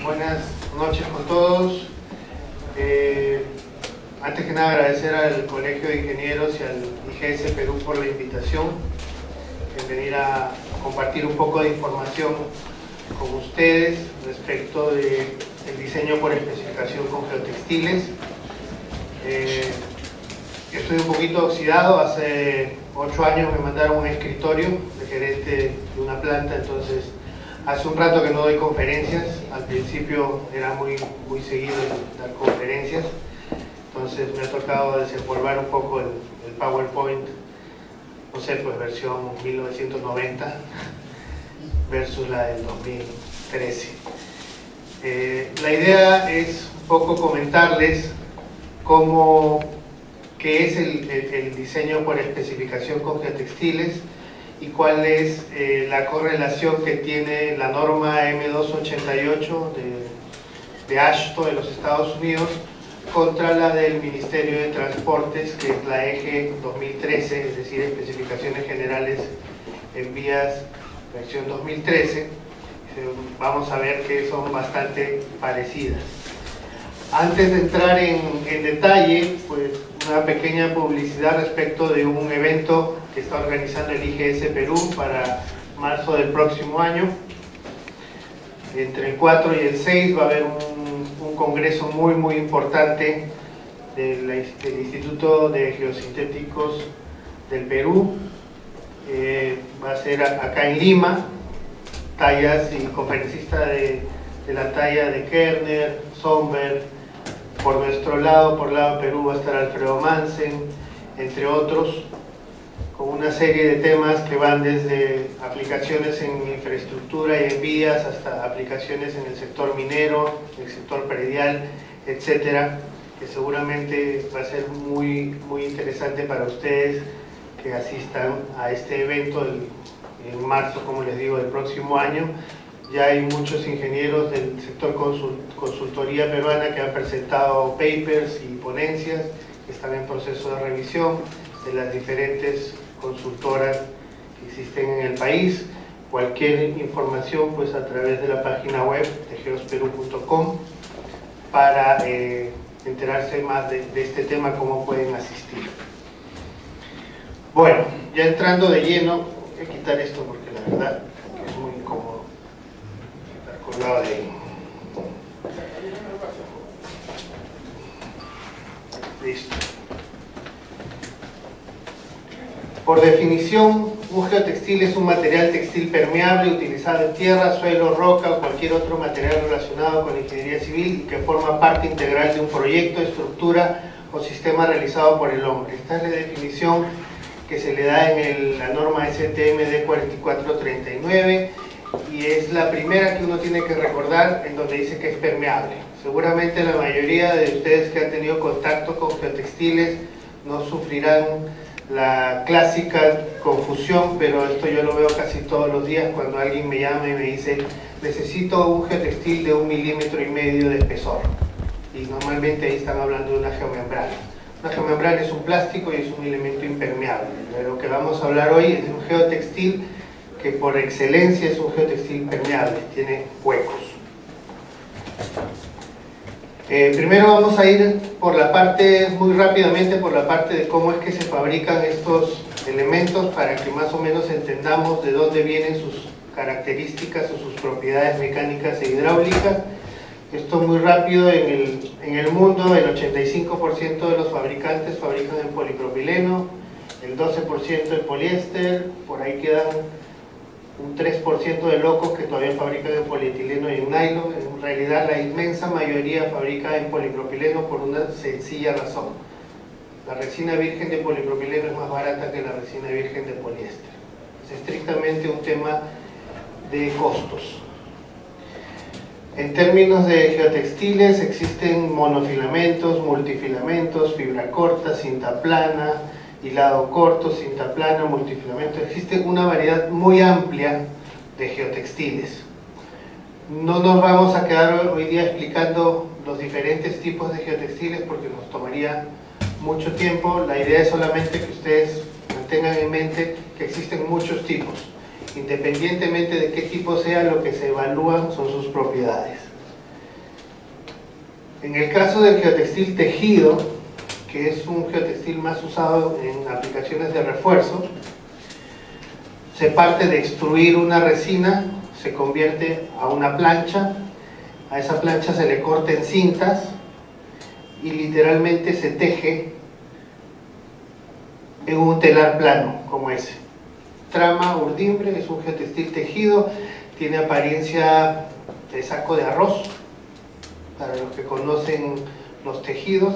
Buenas noches con todos. Antes que nada agradecer al Colegio de Ingenieros y al IGS Perú por la invitación en venir a compartir un poco de información con ustedes respecto del diseño por especificación con geotextiles. Estoy un poquito oxidado, hace 8 años me mandaron un escritorio de gerente de una planta, entonces hace un rato que no doy conferencias. Al principio era muy seguido dar conferencias, entonces me ha tocado desempolvar un poco el PowerPoint, no sé, pues versión 1990 versus la del 2013. La idea es un poco comentarles qué es el diseño por especificación con geotextiles y cuál es la correlación que tiene la norma M288 de AASHTO de los Estados Unidos contra la del Ministerio de Transportes, que es la EGE 2013, es decir, especificaciones generales en vías versión 2013. Vamos a ver que son bastante parecidas. Antes de entrar en detalle, pues una pequeña publicidad respecto de un evento que está organizando el IGS Perú para marzo del próximo año. Entre el 4 y el 6 va a haber un congreso muy importante del Instituto de Geosintéticos del Perú. Va a ser acá en Lima, tallas y conferencista de la talla de Kerner, Somberg. Por nuestro lado, por el lado de Perú, va a estar Alfredo Mansen, entre otros, con una serie de temas que van desde aplicaciones en infraestructura y en vías hasta aplicaciones en el sector minero, en el sector predial, etcétera, que seguramente va a ser muy interesante para ustedes que asistan a este evento en marzo, como les digo, del próximo año. Ya hay muchos ingenieros del sector consultoría peruana que han presentado papers y ponencias que están en proceso de revisión de las diferentes consultoras que existen en el país. Cualquier información, pues a través de la página web de geosperú.com para enterarse más de este tema, cómo pueden asistir. Bueno, ya entrando de lleno, voy a quitar esto porque la verdad es muy incómodo estar colgado de ahí. Listo. Por definición, un geotextil es un material textil permeable utilizado en tierra, suelo, roca o cualquier otro material relacionado con la ingeniería civil y que forma parte integral de un proyecto, estructura o sistema realizado por el hombre. Esta es la definición que se le da en la norma STMD 4439 y es la primera que uno tiene que recordar, en donde dice que es permeable. Seguramente la mayoría de ustedes que han tenido contacto con geotextiles no sufrirán la clásica confusión, pero esto yo lo veo casi todos los días cuando alguien me llama y me dice: necesito un geotextil de 1,5 milímetros de espesor, y normalmente ahí están hablando de una geomembrana. Una geomembrana es un plástico y es un elemento impermeable. De lo que vamos a hablar hoy es de un geotextil que por excelencia es un geotextil permeable, tiene huecos. Primero vamos a ir por la parte, muy rápidamente, por la parte de cómo es que se fabrican estos elementos para que más o menos entendamos de dónde vienen sus características o sus propiedades mecánicas e hidráulicas. Esto muy rápido. En el mundo el 85% de los fabricantes fabrican en polipropileno, el 12% en poliéster, por ahí quedan un 3% de locos que todavía fabrican en polietileno y en nylon. En realidad la inmensa mayoría fabrica en polipropileno por una sencilla razón: la resina virgen de polipropileno es más barata que la resina virgen de poliéster. Es estrictamente un tema de costos. En términos de geotextiles existen monofilamentos, multifilamentos, fibra corta, cinta plana, hilado corto, cinta plana, multifilamento. Existe una variedad muy amplia de geotextiles. No nos vamos a quedar hoy día explicando los diferentes tipos de geotextiles porque nos tomaría mucho tiempo. La idea es solamente que ustedes mantengan en mente que existen muchos tipos. Independientemente de qué tipo sea, lo que se evalúan son sus propiedades. En el caso del geotextil tejido, que es un geotextil más usado en aplicaciones de refuerzo, se parte de extruir una resina, se convierte a una plancha, a esa plancha se le corta en cintas y literalmente se teje en un telar plano como ese. Trama urdimbre, es un geotextil tejido, tiene apariencia de saco de arroz, para los que conocen los tejidos,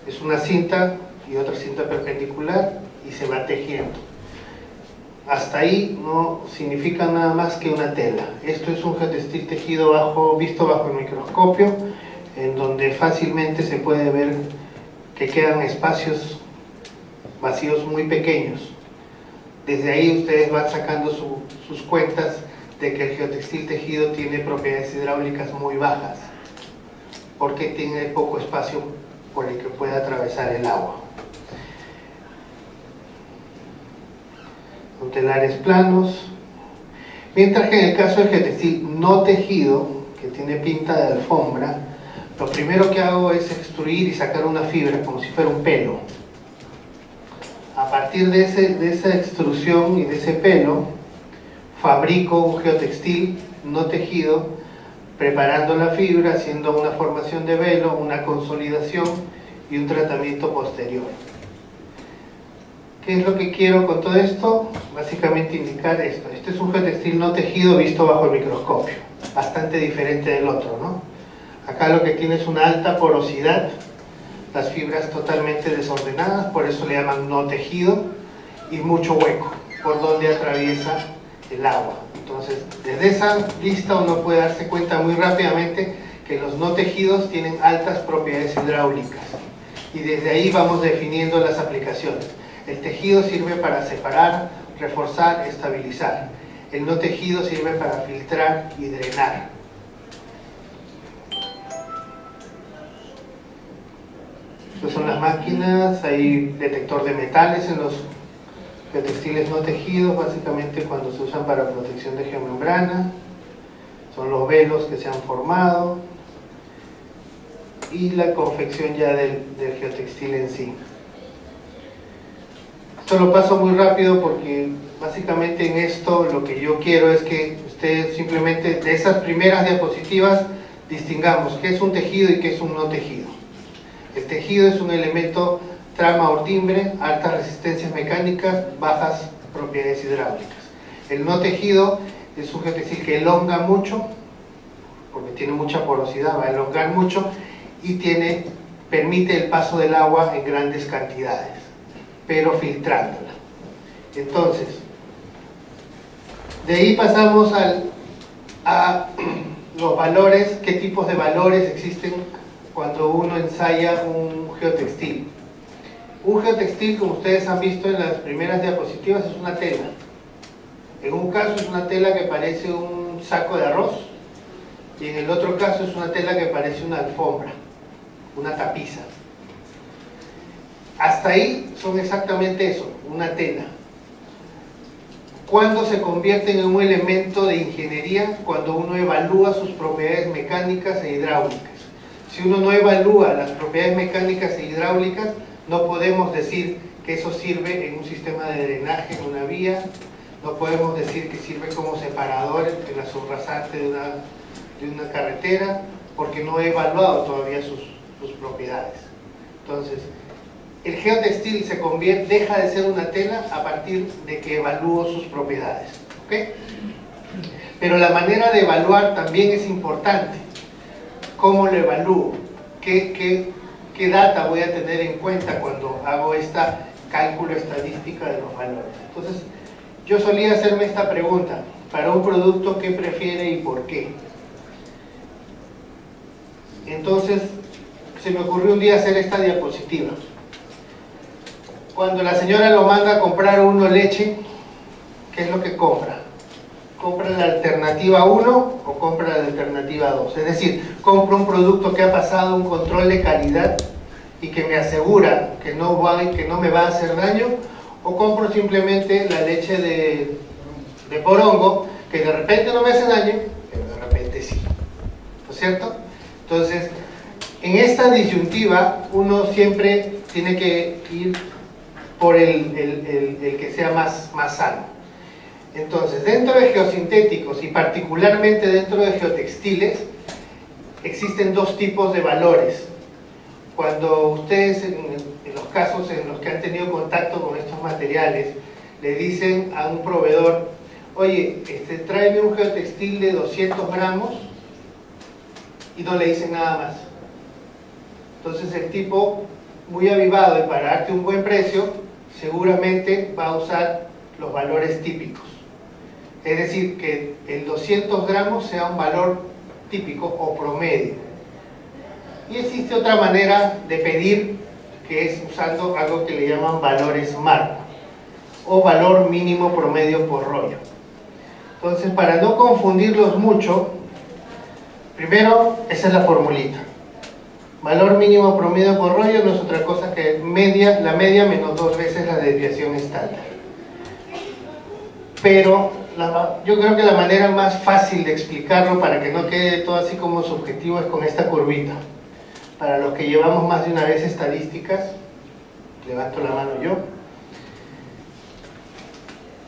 es una cinta y otra cinta perpendicular y se va tejiendo. Hasta ahí no significa nada más que una tela. Esto es un geotextil tejido visto bajo el microscopio, en donde fácilmente se puede ver que quedan espacios vacíos muy pequeños. Desde ahí ustedes van sacando sus cuentas de que el geotextil tejido tiene propiedades hidráulicas muy bajas, porque tiene poco espacio por el que puede atravesar el agua. Son telares planos, mientras que en el caso del geotextil no tejido, que tiene pinta de alfombra, lo primero que hago es extruir y sacar una fibra como si fuera un pelo. A partir de esa extrusión y de ese pelo, fabrico un geotextil no tejido, preparando la fibra, haciendo una formación de velo, una consolidación y un tratamiento posterior. ¿Qué es lo que quiero con todo esto? Básicamente indicar esto. Este es un geotextil no tejido visto bajo el microscopio, bastante diferente del otro, ¿no? Acá lo que tiene es una alta porosidad, las fibras totalmente desordenadas, por eso le llaman no tejido, y mucho hueco, por donde atraviesa el agua. Entonces, desde esa lista uno puede darse cuenta muy rápidamente que los no tejidos tienen altas propiedades hidráulicas, y desde ahí vamos definiendo las aplicaciones. El tejido sirve para separar, reforzar, estabilizar. El no tejido sirve para filtrar y drenar. Estas son las máquinas, hay detector de metales en los geotextiles no tejidos, básicamente cuando se usan para protección de geomembrana. Son los velos que se han formado y la confección ya del geotextil en sí. Esto lo paso muy rápido porque básicamente en esto lo que yo quiero es que ustedes simplemente de esas primeras diapositivas distingamos qué es un tejido y qué es un no tejido. El tejido es un elemento trama o timbre, altas resistencias mecánicas, bajas propiedades hidráulicas. El no tejido es un geotextil que elonga mucho, porque tiene mucha porosidad, va a elongar mucho y permite el paso del agua en grandes cantidades, pero filtrándola. Entonces, de ahí pasamos a los valores, qué tipos de valores existen cuando uno ensaya un geotextil. Un geotextil, como ustedes han visto en las primeras diapositivas, es una tela. En un caso es una tela que parece un saco de arroz, y en el otro caso es una tela que parece una alfombra, una tapiza. Hasta ahí son exactamente eso, una tela. ¿Cuándo se convierten en un elemento de ingeniería? Cuando uno evalúa sus propiedades mecánicas e hidráulicas. Si uno no evalúa las propiedades mecánicas e hidráulicas, no podemos decir que eso sirve en un sistema de drenaje, en una vía, no podemos decir que sirve como separador en la subrasante de una carretera, porque no he evaluado todavía sus propiedades. Entonces, el geotextil deja de ser una tela a partir de que evalúo sus propiedades, ¿ok? Pero la manera de evaluar también es importante. ¿Cómo lo evalúo? ¿Qué data voy a tener en cuenta cuando hago esta cálculo estadística de los valores? Entonces, yo solía hacerme esta pregunta: para un producto, ¿qué prefiere y por qué? Entonces, se me ocurrió un día hacer esta diapositiva. Cuando la señora lo manda a comprar uno leche, ¿qué es lo que compra? ¿Compra la alternativa 1 o compra la alternativa 2? Es decir, compra un producto que ha pasado un control de calidad y que me asegura que no me va a hacer daño, o compro simplemente la leche de porongo, que de repente no me hace daño, pero de repente sí. ¿No es cierto? Entonces, En esta disyuntiva uno siempre tiene que ir por el que sea más sano. Entonces, dentro de geosintéticos y particularmente dentro de geotextiles, existen dos tipos de valores. Cuando ustedes, en los casos en los que han tenido contacto con estos materiales, le dicen a un proveedor: oye, tráeme un geotextil de 200 gramos, y no le dicen nada más. Entonces el tipo, muy avivado de para darte un buen precio, seguramente va a usar los valores típicos. Es decir, que el 200 gramos sea un valor típico o promedio. Y existe otra manera de pedir, que es usando algo que le llaman valores MAR, o valor mínimo promedio por rollo. Entonces, para no confundirlos mucho, primero, esa es la formulita. Valor mínimo promedio por rollo no es otra cosa que la media menos 2 veces la desviación estándar. Pero yo creo que la manera más fácil de explicarlo, para que no quede todo así como subjetivo, es con esta curvita. Para los que llevamos más de una vez estadísticas, levanto la mano yo.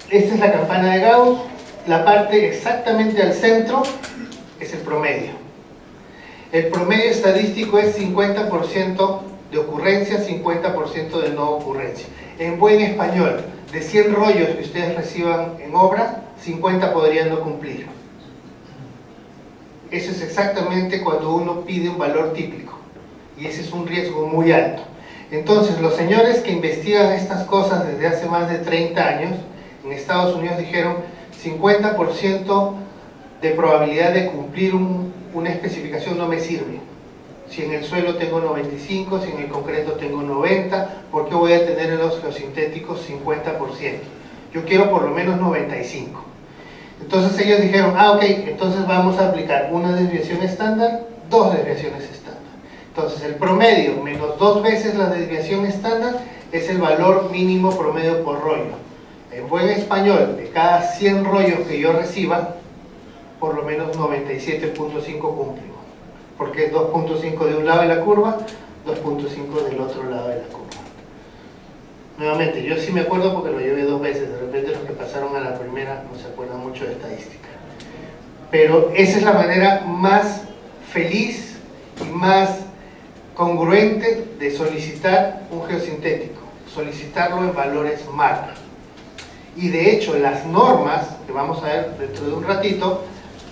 Esta es la campana de Gauss. La parte exactamente al centro es el promedio. El promedio estadístico es 50% de ocurrencia, 50% de no ocurrencia. En buen español, de 100 rollos que ustedes reciban en obra, 50 podrían no cumplir. Eso es exactamente cuando uno pide un valor típico, y ese es un riesgo muy alto. Entonces, los señores que investigan estas cosas desde hace más de 30 años, en Estados Unidos dijeron 50% de probabilidad de cumplir una especificación no me sirve. Si en el suelo tengo 95, si en el concreto tengo 90, ¿por qué voy a tener en los geosintéticos 50%? Yo quiero por lo menos 95. Entonces ellos dijeron: ok, entonces vamos a aplicar una desviación estándar, 2 desviaciones estándar. Entonces el promedio menos 2 veces la desviación estándar es el valor mínimo promedio por rollo. En buen español, de cada 100 rollos que yo reciba, por lo menos 97.5 cumplen, porque es 2.5 de un lado de la curva, 2.5 del otro lado de la curva. Nuevamente, yo sí me acuerdo porque lo llevé 2 veces. De repente los que pasaron a la primera no se acuerdan mucho de estadística, pero esa es la manera más feliz y más congruente de solicitar un geosintético, solicitarlo en valores MAR. Y de hecho las normas, que vamos a ver dentro de un ratito,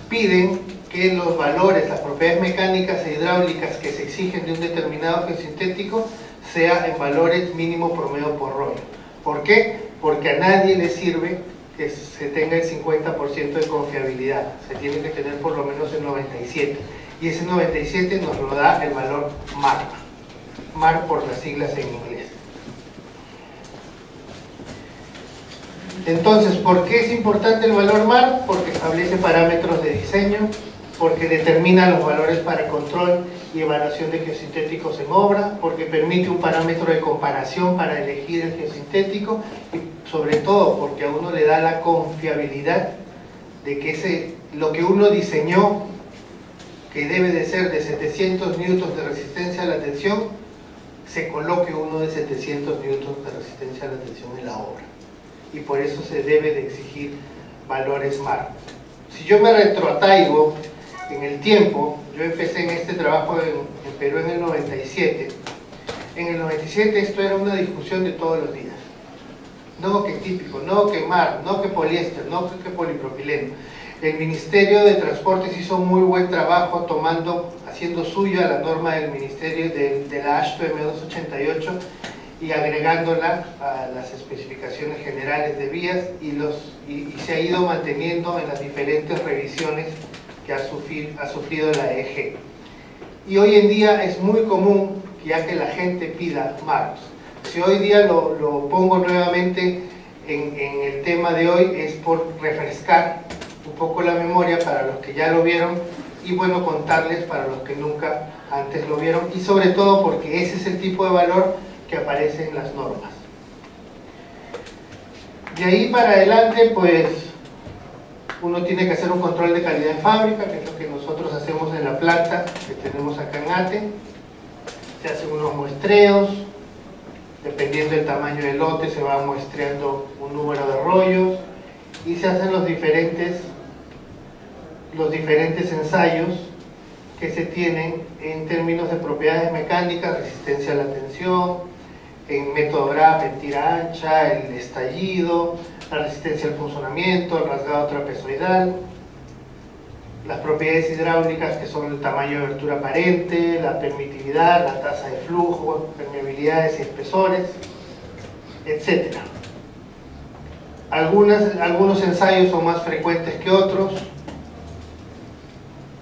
piden que los valores, las propiedades mecánicas e hidráulicas que se exigen de un determinado geosintético sea en valores mínimo promedio por rollo. ¿Por qué? Porque a nadie le sirve que se tenga el 50% de confiabilidad. Se tiene que tener por lo menos el 97%. Y ese 97% nos lo da el valor MAR. MAR por las siglas en inglés. Entonces, ¿por qué es importante el valor MAR? Porque establece parámetros de diseño, porque determina los valores para control y evaluación de geosintéticos en obra, porque permite un parámetro de comparación para elegir el geosintético, y sobre todo porque a uno le da la confiabilidad de que lo que uno diseñó, que debe de ser de 700 newtons de resistencia a la tensión, se coloque uno de 700 newtons de resistencia a la tensión en la obra. Y por eso se debe de exigir valores MAR. Si yo me retrotraigo en el tiempo, yo empecé en este trabajo en Perú en el 97. En el 97 esto era una discusión de todos los días. No que típico, no que MAR, no que poliéster, no que polipropileno. El Ministerio de Transportes hizo muy buen trabajo haciendo suya la norma del Ministerio de la AASHTO M288 y agregándola a las especificaciones generales de vías, y se ha ido manteniendo en las diferentes revisiones que ha sufrido la EG. Y hoy en día es muy común ya que la gente pida MARs. Si hoy día lo pongo nuevamente en el tema de hoy, es por refrescar un poco la memoria para los que ya lo vieron, y bueno, contarles para los que nunca antes lo vieron, y sobre todo porque ese es el tipo de valor que aparece en las normas. De ahí para adelante, pues uno tiene que hacer un control de calidad en fábrica, que es lo que nosotros hacemos en la planta que tenemos acá en ATE. se hacen unos muestreos, dependiendo del tamaño del lote se va muestreando un número de rollos y se hacen los diferentes ensayos que se tienen en términos de propiedades mecánicas, resistencia a la tensión, en método GRAP, en tira ancha, el estallido, la resistencia al funcionamiento, el rasgado trapezoidal, las propiedades hidráulicas que son el tamaño de abertura aparente, la permitividad, la tasa de flujo, permeabilidades y espesores, etc. Algunos ensayos son más frecuentes que otros.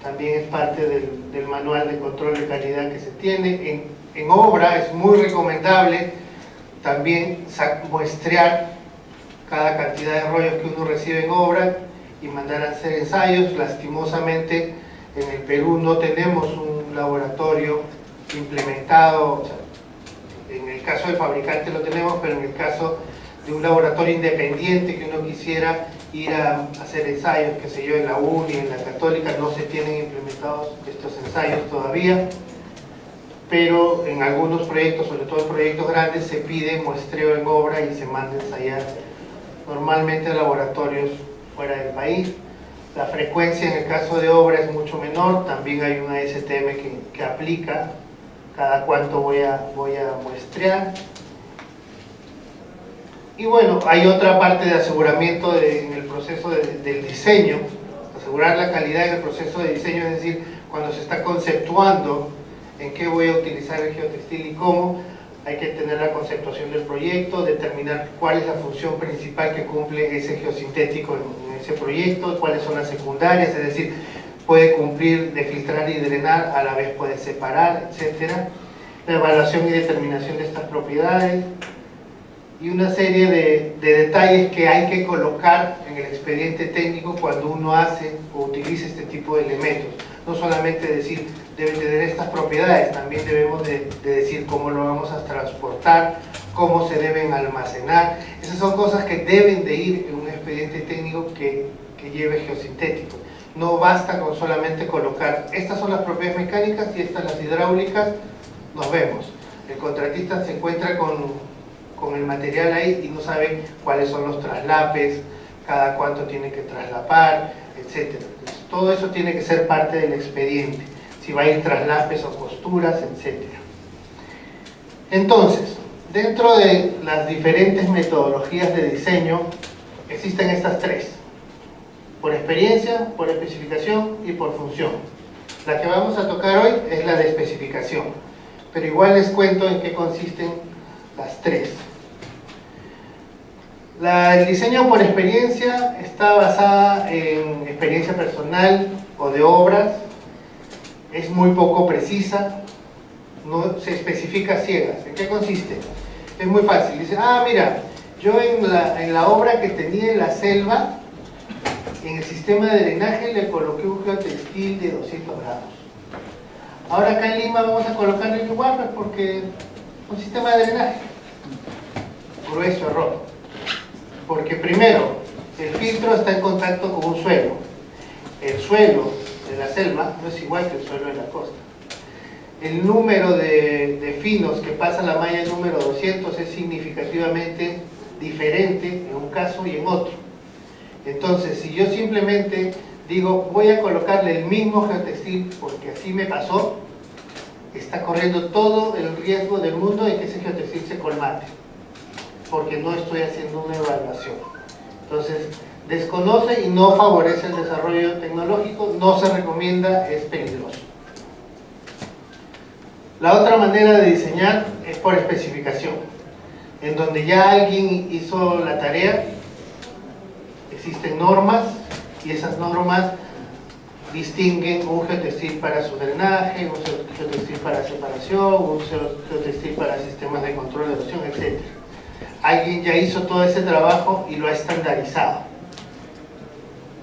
También es parte del manual de control de calidad que se tiene. En obra es muy recomendable también muestrear cada cantidad de rollos que uno recibe en obra y mandar a hacer ensayos. Lastimosamente en el Perú no tenemos un laboratorio implementado, o sea, en el caso del fabricante lo tenemos, pero en el caso de un laboratorio independiente que uno quisiera ir a hacer ensayos, qué sé yo, en la UNI, en la Católica, no se tienen implementados estos ensayos todavía, pero en algunos proyectos, sobre todo en proyectos grandes, se pide muestreo en obra y se manda a ensayar normalmente a laboratorios fuera del país. La frecuencia en el caso de obra es mucho menor, también hay una STM que aplica cada cuánto voy a muestrear. Y bueno, hay otra parte de aseguramiento en el proceso del diseño, asegurar la calidad en el proceso de diseño, es decir, cuando se está conceptuando en qué voy a utilizar el geotextil y cómo, hay que tener la conceptuación del proyecto, determinar cuál es la función principal que cumple ese geosintético en ese proyecto, cuáles son las secundarias, es decir, puede cumplir de filtrar y drenar, a la vez puede separar, etc. La evaluación y determinación de estas propiedades, y una serie de detalles que hay que colocar en el expediente técnico cuando uno hace o utiliza este tipo de elementos. No solamente decir, debe tener estas propiedades, también debemos de decir cómo lo vamos a transportar, cómo se deben almacenar. Esas son cosas que deben de ir en un expediente técnico que lleve geosintético. No basta con solamente colocar, estas son las propiedades mecánicas y estas las hidráulicas, nos vemos. El contratista se encuentra con el material ahí y no sabe cuáles son los traslapes, cada cuánto tiene que traslapar, etc. Entonces, todo eso tiene que ser parte del expediente, si va a ir traslapes o costuras, etc. Entonces, dentro de las diferentes metodologías de diseño existen estas tres: por experiencia, por especificación y por función. La que vamos a tocar hoy es la de especificación, pero igual les cuento en qué consisten las tres. El diseño por experiencia está basada en experiencia personal o de obras, es muy poco precisa, no se especifica ciegas. ¿En qué consiste? Es muy fácil, dice, mira, yo en la obra que tenía en la selva, en el sistema de drenaje le coloqué un geotextil de 200 grados. Ahora acá en Lima vamos a colocarle igual porque un sistema de drenaje. Grueso error. Porque primero, el filtro está en contacto con un suelo. El suelo de la selva no es igual que el suelo de la costa. El número de finos que pasa la malla número 200 es significativamente diferente en un caso y en otro. Entonces, si yo simplemente digo, voy a colocarle el mismo geotextil porque así me pasó, está corriendo todo el riesgo del mundo de que ese geotextil se colmate, porque no estoy haciendo una evaluación. Entonces, desconoce y no favorece el desarrollo tecnológico, no se recomienda, es peligroso. La otra manera de diseñar es por especificación, en donde ya alguien hizo la tarea, existen normas y esas normas distinguen un geotextil para su drenaje, un geotextil para separación, un geotextil para sistemas de control de erosión, etc. Alguien ya hizo todo ese trabajo y lo ha estandarizado.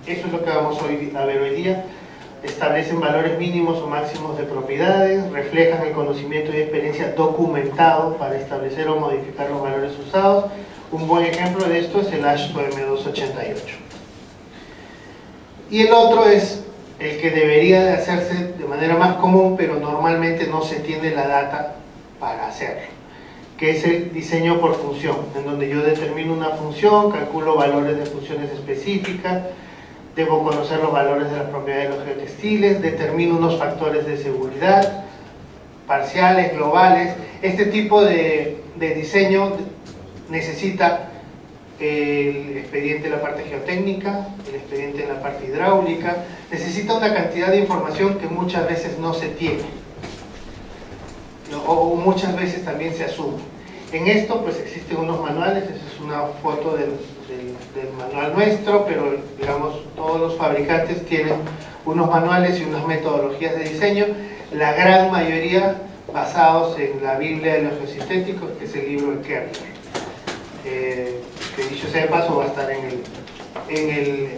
Eso es lo que vamos a ver hoy día. Establecen valores mínimos o máximos de propiedades, reflejan el conocimiento y experiencia documentado para establecer o modificar los valores usados. Un buen ejemplo de esto es el AASHTO M288. Y el otro es el que debería de hacerse de manera más común, pero normalmente no se tiene la data para hacerlo, que es el diseño por función, en donde yo determino una función, calculo valores de funciones específicas, debo conocer los valores de las propiedades de los geotextiles, determino unos factores de seguridad, parciales, globales. Este tipo de diseño necesita el expediente en la parte geotécnica, el expediente en la parte hidráulica, necesita una cantidad de información que muchas veces no se tiene, o muchas veces también se asume. En esto pues existen unos manuales, esa es una foto del manual nuestro, pero digamos todos los fabricantes tienen unos manuales y unas metodologías de diseño, la gran mayoría basados en la Biblia de los geosintéticos, que es el libro de Kerner, que dicho sea de paso va a estar en el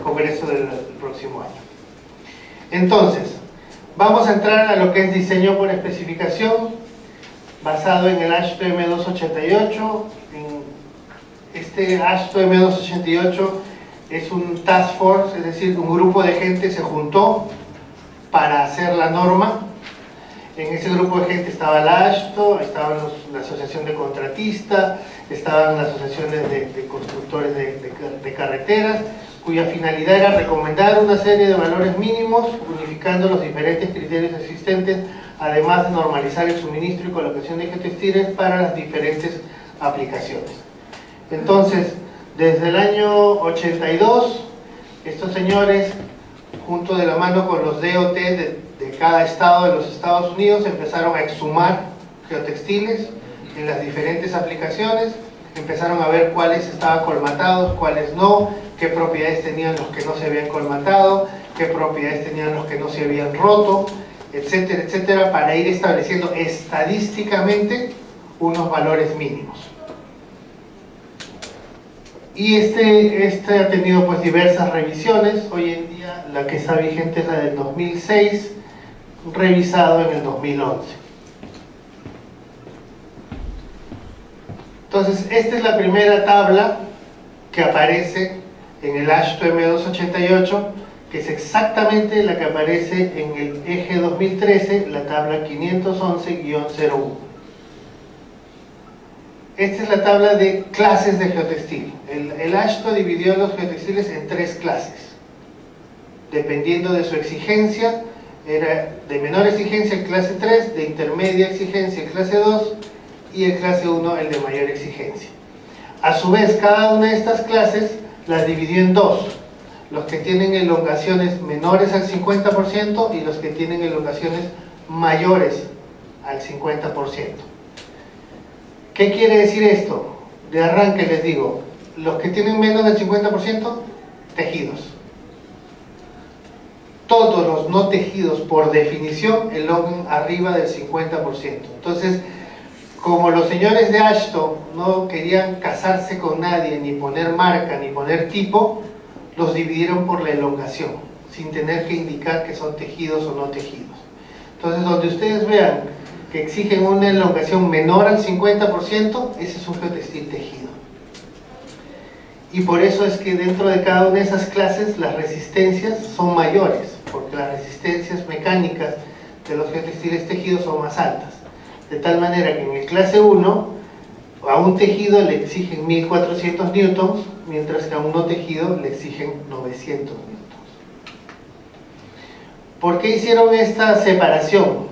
congreso del próximo año. Entonces, vamos a entrar a lo que es diseño por especificación, basado en el AASHTO M288. Este AASHTO M288 es un task force, es decir, un grupo de gente se juntó para hacer la norma. En ese grupo de gente estaba la AASHTO, estaba la Asociación de Contratistas, estaban las asociaciones de constructores de carreteras, cuya finalidad era recomendar una serie de valores mínimos, unificando los diferentes criterios existentes, además de normalizar el suministro y colocación de geotextiles para las diferentes aplicaciones. Entonces, desde el año 82, estos señores, junto de la mano con los DOT de cada estado de los Estados Unidos, empezaron a exhumar geotextiles en las diferentes aplicaciones, empezaron a ver cuáles estaban colmatados, cuáles no, qué propiedades tenían los que no se habían colmatado, qué propiedades tenían los que no se habían roto, etcétera, etcétera, para ir estableciendo estadísticamente unos valores mínimos. Y este ha tenido pues diversas revisiones. Hoy en día la que está vigente es la del 2006, revisado en el 2011. Entonces, esta es la primera tabla que aparece en el AASHTO M288, que es exactamente la que aparece en el eje 2013, la tabla 511-01. Esta es la tabla de clases de geotextil. El AASHTO dividió los geotextiles en 3 clases, dependiendo de su exigencia. Era de menor exigencia el clase 3, de intermedia exigencia el clase 2 y el clase 1 el de mayor exigencia. A su vez, cada una de estas clases las dividió en 2, los que tienen elongaciones menores al 50% y los que tienen elongaciones mayores al 50%. ¿Qué quiere decir esto? De arranque les digo, los que tienen menos del 50%, tejidos. Todos los no tejidos, por definición, elongan arriba del 50%. Entonces, como los señores de AASHTO no querían casarse con nadie, ni poner marca, ni poner tipo, los dividieron por la elongación, sin tener que indicar que son tejidos o no tejidos. Entonces, donde ustedes vean que exigen una elongación menor al 50%, ese es un geotextil tejido. Y por eso es que dentro de cada una de esas clases las resistencias son mayores, porque las resistencias mecánicas de los geotextiles tejidos son más altas. De tal manera que en el clase 1, a un tejido le exigen 1400 newtons, mientras que a un no tejido le exigen 900 newtons. ¿Por qué hicieron esta separación?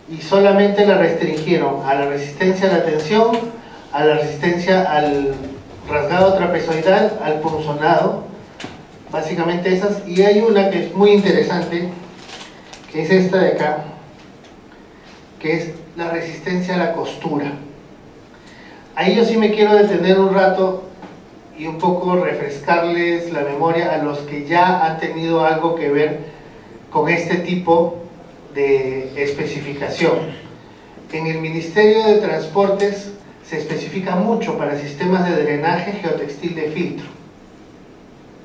Y solamente la restringieron a la resistencia a la tensión, a la resistencia al rasgado trapezoidal, al punzonado, básicamente esas. Y hay una que es muy interesante, que es esta de acá, que es la resistencia a la costura. Ahí yo sí me quiero detener un rato y un poco refrescarles la memoria a los que ya han tenido algo que ver con este tipo de especificación. En el Ministerio de Transportes se especifica mucho para sistemas de drenaje geotextil de filtro.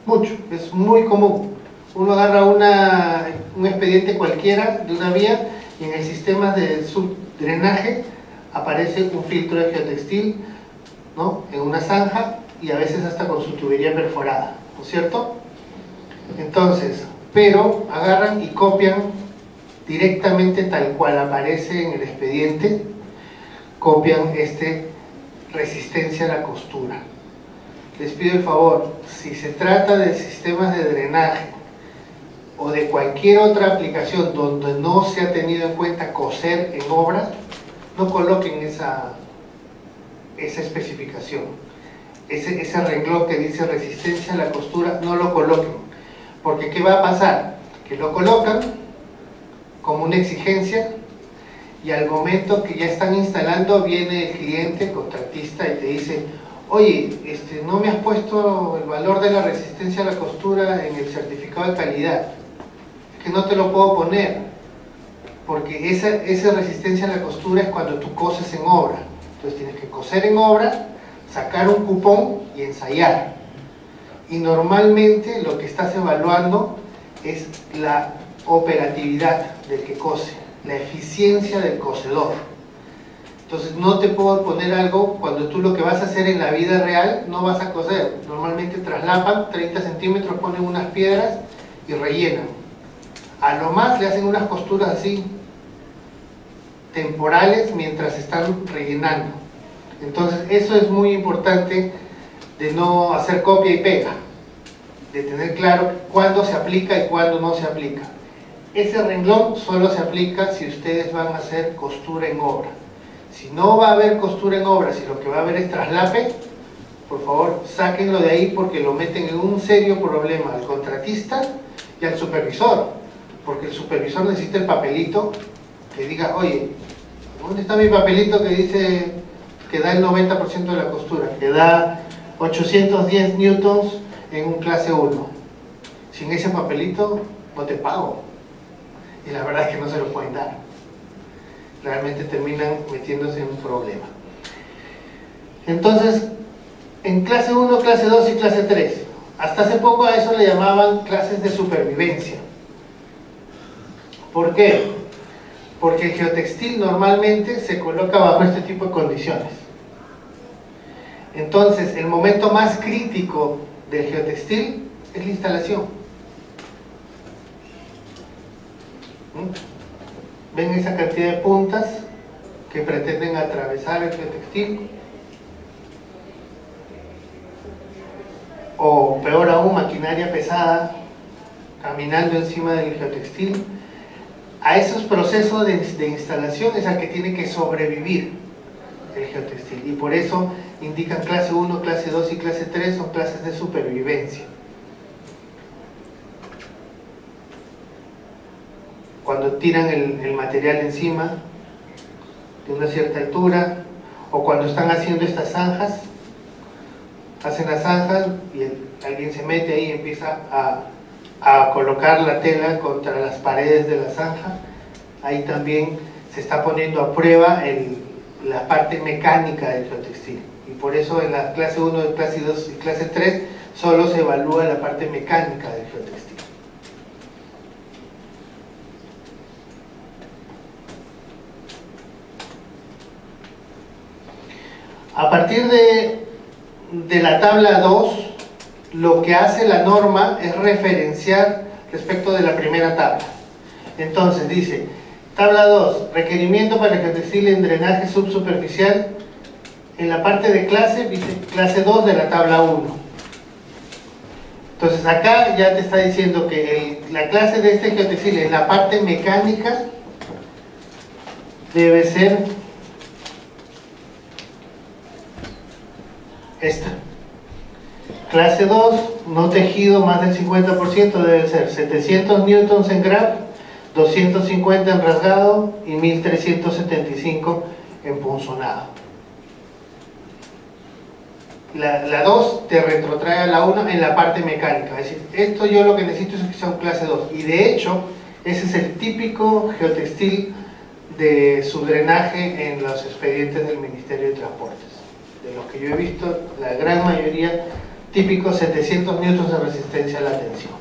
Mucho, es muy común. Uno agarra un expediente cualquiera de una vía y en el sistema de subdrenaje aparece un filtro de geotextil, ¿no?, en una zanja y a veces hasta con su tubería perforada, ¿no es cierto? Entonces, pero agarran y copian directamente tal cual aparece en el expediente, copian resistencia a la costura. Les pido el favor, si se trata de sistemas de drenaje o de cualquier otra aplicación donde no se ha tenido en cuenta coser en obra, no coloquen esa especificación. Ese renglón que dice resistencia a la costura, no lo coloquen, porque ¿qué va a pasar? Que lo colocan como una exigencia y al momento que ya están instalando viene el cliente, contratista, y te dice: oye, no me has puesto el valor de la resistencia a la costura en el certificado de calidad, es que no te lo puedo poner, porque esa resistencia a la costura es cuando tú coses en obra. Entonces tienes que coser en obra, sacar un cupón y ensayar. Y normalmente lo que estás evaluando es la operatividad del que cose, la eficiencia del cosedor. Entonces no te puedo poner algo cuando tú lo que vas a hacer en la vida real no vas a coser. Normalmente traslapan 30 centímetros, ponen unas piedras y rellenan. A lo más le hacen unas costuras así temporales mientras están rellenando. Entonces eso es muy importante, de no hacer copia y pega, de tener claro cuándo se aplica y cuándo no se aplica. Ese renglón solo se aplica si ustedes van a hacer costura en obra. Si no va a haber costura en obra, si lo que va a haber es traslape, por favor sáquenlo de ahí, porque lo meten en un serio problema al contratista y al supervisor, porque el supervisor necesita el papelito que diga: oye, ¿dónde está mi papelito que dice que da el 90% de la costura, que da 810 newtons en un clase 1? Sin ese papelito no te pago. Y la verdad es que no se lo pueden dar. Realmente terminan metiéndose en un problema. Entonces, en clase 1, clase 2 y clase 3, hasta hace poco a eso le llamaban clases de supervivencia. ¿Por qué? Porque el geotextil normalmente se coloca bajo este tipo de condiciones. Entonces, el momento más crítico del geotextil es la instalación. ¿Ven esa cantidad de puntas que pretenden atravesar el geotextil? O peor aún, maquinaria pesada caminando encima del geotextil. A esos procesos de instalación es al que tiene que sobrevivir el geotextil, y por eso indican clase 1, clase 2 y clase 3 son clases de supervivencia. Cuando tiran el material encima de una cierta altura, o cuando están haciendo estas zanjas, hacen las zanjas y alguien se mete ahí y empieza a colocar la tela contra las paredes de la zanja. Ahí también se está poniendo a prueba la parte mecánica del geotextil, y por eso en la clase 1, clase 2 y clase 3 solo se evalúa la parte mecánica del geotextil. A partir de la tabla 2, lo que hace la norma es referenciar respecto de la primera tabla. Entonces dice: tabla 2, requerimiento para el geotextil en drenaje subsuperficial. En la parte de clase, dice clase 2 de la tabla 1. Entonces acá ya te está diciendo que la clase de este geotextil en la parte mecánica debe ser esta. Clase 2, no tejido más del 50%, debe ser 700 newtons en grab, 250 en rasgado y 1375 en punzonado. La 2 te retrotrae a la 1 en la parte mecánica. Es decir, esto yo lo que necesito es que sea un clase 2. Y de hecho, ese es el típico geotextil de subdrenaje en los expedientes del Ministerio de Transportes. De los que yo he visto, la gran mayoría, típico 700 newtons de resistencia a la tensión.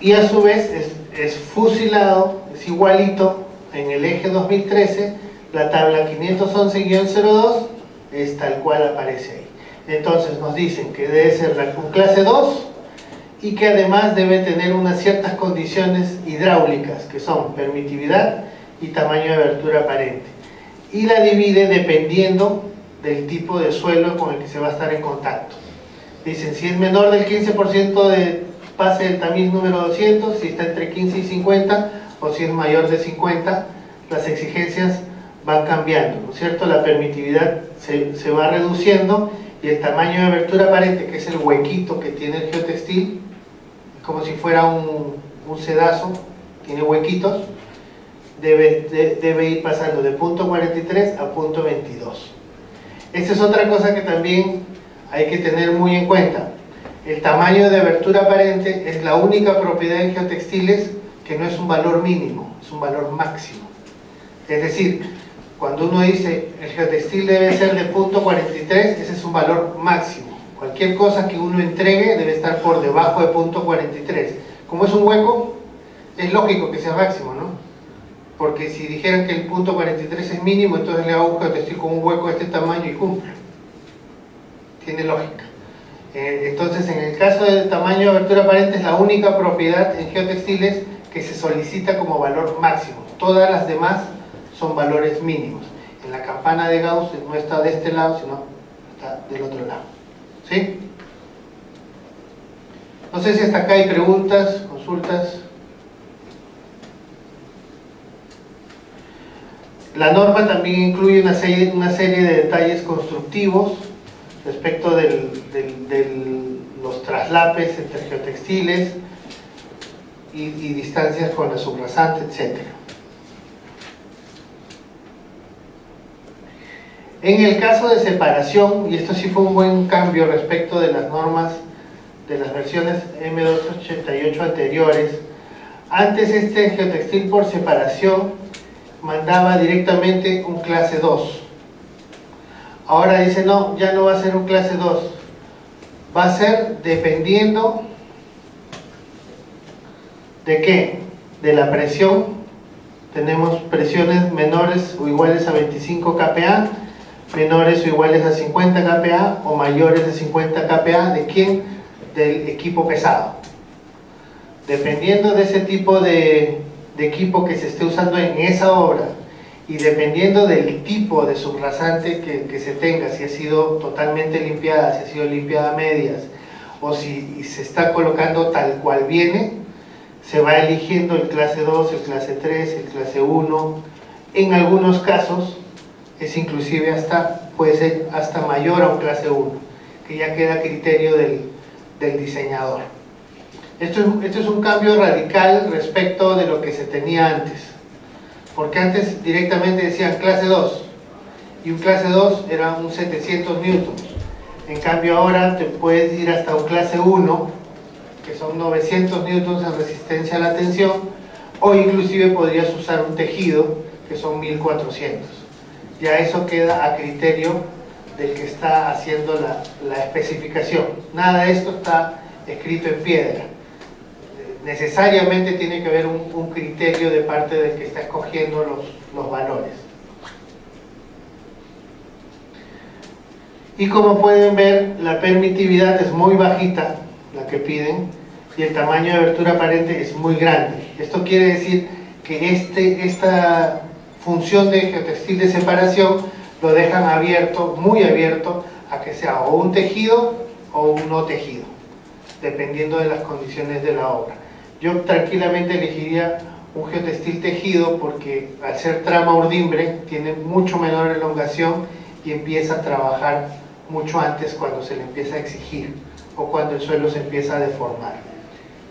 Y a su vez es fusilado, es igualito en el eje 2013, la tabla 511-02 es tal cual aparece ahí. Entonces nos dicen que debe ser un clase 2 y que además debe tener unas ciertas condiciones hidráulicas, que son permitividad y tamaño de abertura aparente. Y la divide dependiendo del tipo de suelo con el que se va a estar en contacto. Dicen, si es menor del 15% de pase del tamiz número 200, si está entre 15 y 50, o si es mayor de 50, las exigencias van cambiando, ¿no es cierto? La permitividad se va reduciendo y el tamaño de abertura aparente, que es el huequito que tiene el geotextil, como si fuera un sedazo, tiene huequitos, debe ir pasando de punto 43 a punto 22. Esta es otra cosa que también hay que tener muy en cuenta. El tamaño de abertura aparente es la única propiedad en geotextiles que no es un valor mínimo, es un valor máximo. Es decir, cuando uno dice el geotextil debe ser de punto 43, ese es un valor máximo. Cualquier cosa que uno entregue debe estar por debajo de punto 43. Como es un hueco, es lógico que sea máximo, ¿no? Porque si dijeran que el punto 43 es mínimo, entonces le hago un geotextil con un hueco de este tamaño y cumple. Tiene lógica. Entonces, en el caso del tamaño de abertura aparente, es la única propiedad en geotextiles que se solicita como valor máximo. Todas las demás son valores mínimos. En la campana de Gauss no está de este lado, sino está del otro lado. ¿Sí? No sé si hasta acá hay preguntas, consultas. La norma también incluye una serie de detalles constructivos respecto de los traslapes entre geotextiles y distancias con la subrasante, etc. En el caso de separación, y esto sí fue un buen cambio respecto de las normas de las versiones M288 anteriores, antes este geotextil por separación mandaba directamente un clase 2. Ahora dice, no, ya no va a ser un clase 2. Va a ser dependiendo ¿de qué? De la presión. Tenemos presiones menores o iguales a 25 kPa, menores o iguales a 50 kPa o mayores de 50 kPa. ¿De quién? Del equipo pesado. Dependiendo de ese tipo de equipo que se esté usando en esa obra y dependiendo del tipo de subrasante que se tenga, si ha sido totalmente limpiada, si ha sido limpiada a medias o si se está colocando tal cual viene, se va eligiendo el clase 2, el clase 3, el clase 1. En algunos casos es inclusive puede ser hasta mayor a un clase 1, que ya queda a criterio del diseñador. Esto es un cambio radical respecto de lo que se tenía antes, porque antes directamente decían clase 2 y un clase 2 era un 700 newtons. En cambio ahora te puedes ir hasta un clase 1, que son 900 newtons en resistencia a la tensión, o inclusive podrías usar un tejido que son 1400. Ya eso queda a criterio del que está haciendo la especificación. Nada de esto está escrito en piedra. Necesariamente tiene que haber un criterio de parte del que está escogiendo los valores. Y como pueden ver, la permitividad es muy bajita, la que piden, y el tamaño de abertura aparente es muy grande. Esto quiere decir que esta función de geotextil de separación lo dejan abierto, muy abierto, a que sea o un tejido o un no tejido, dependiendo de las condiciones de la obra. Yo tranquilamente elegiría un geotextil tejido porque al ser trama urdimbre tiene mucho menor elongación y empieza a trabajar mucho antes cuando se le empieza a exigir o cuando el suelo se empieza a deformar.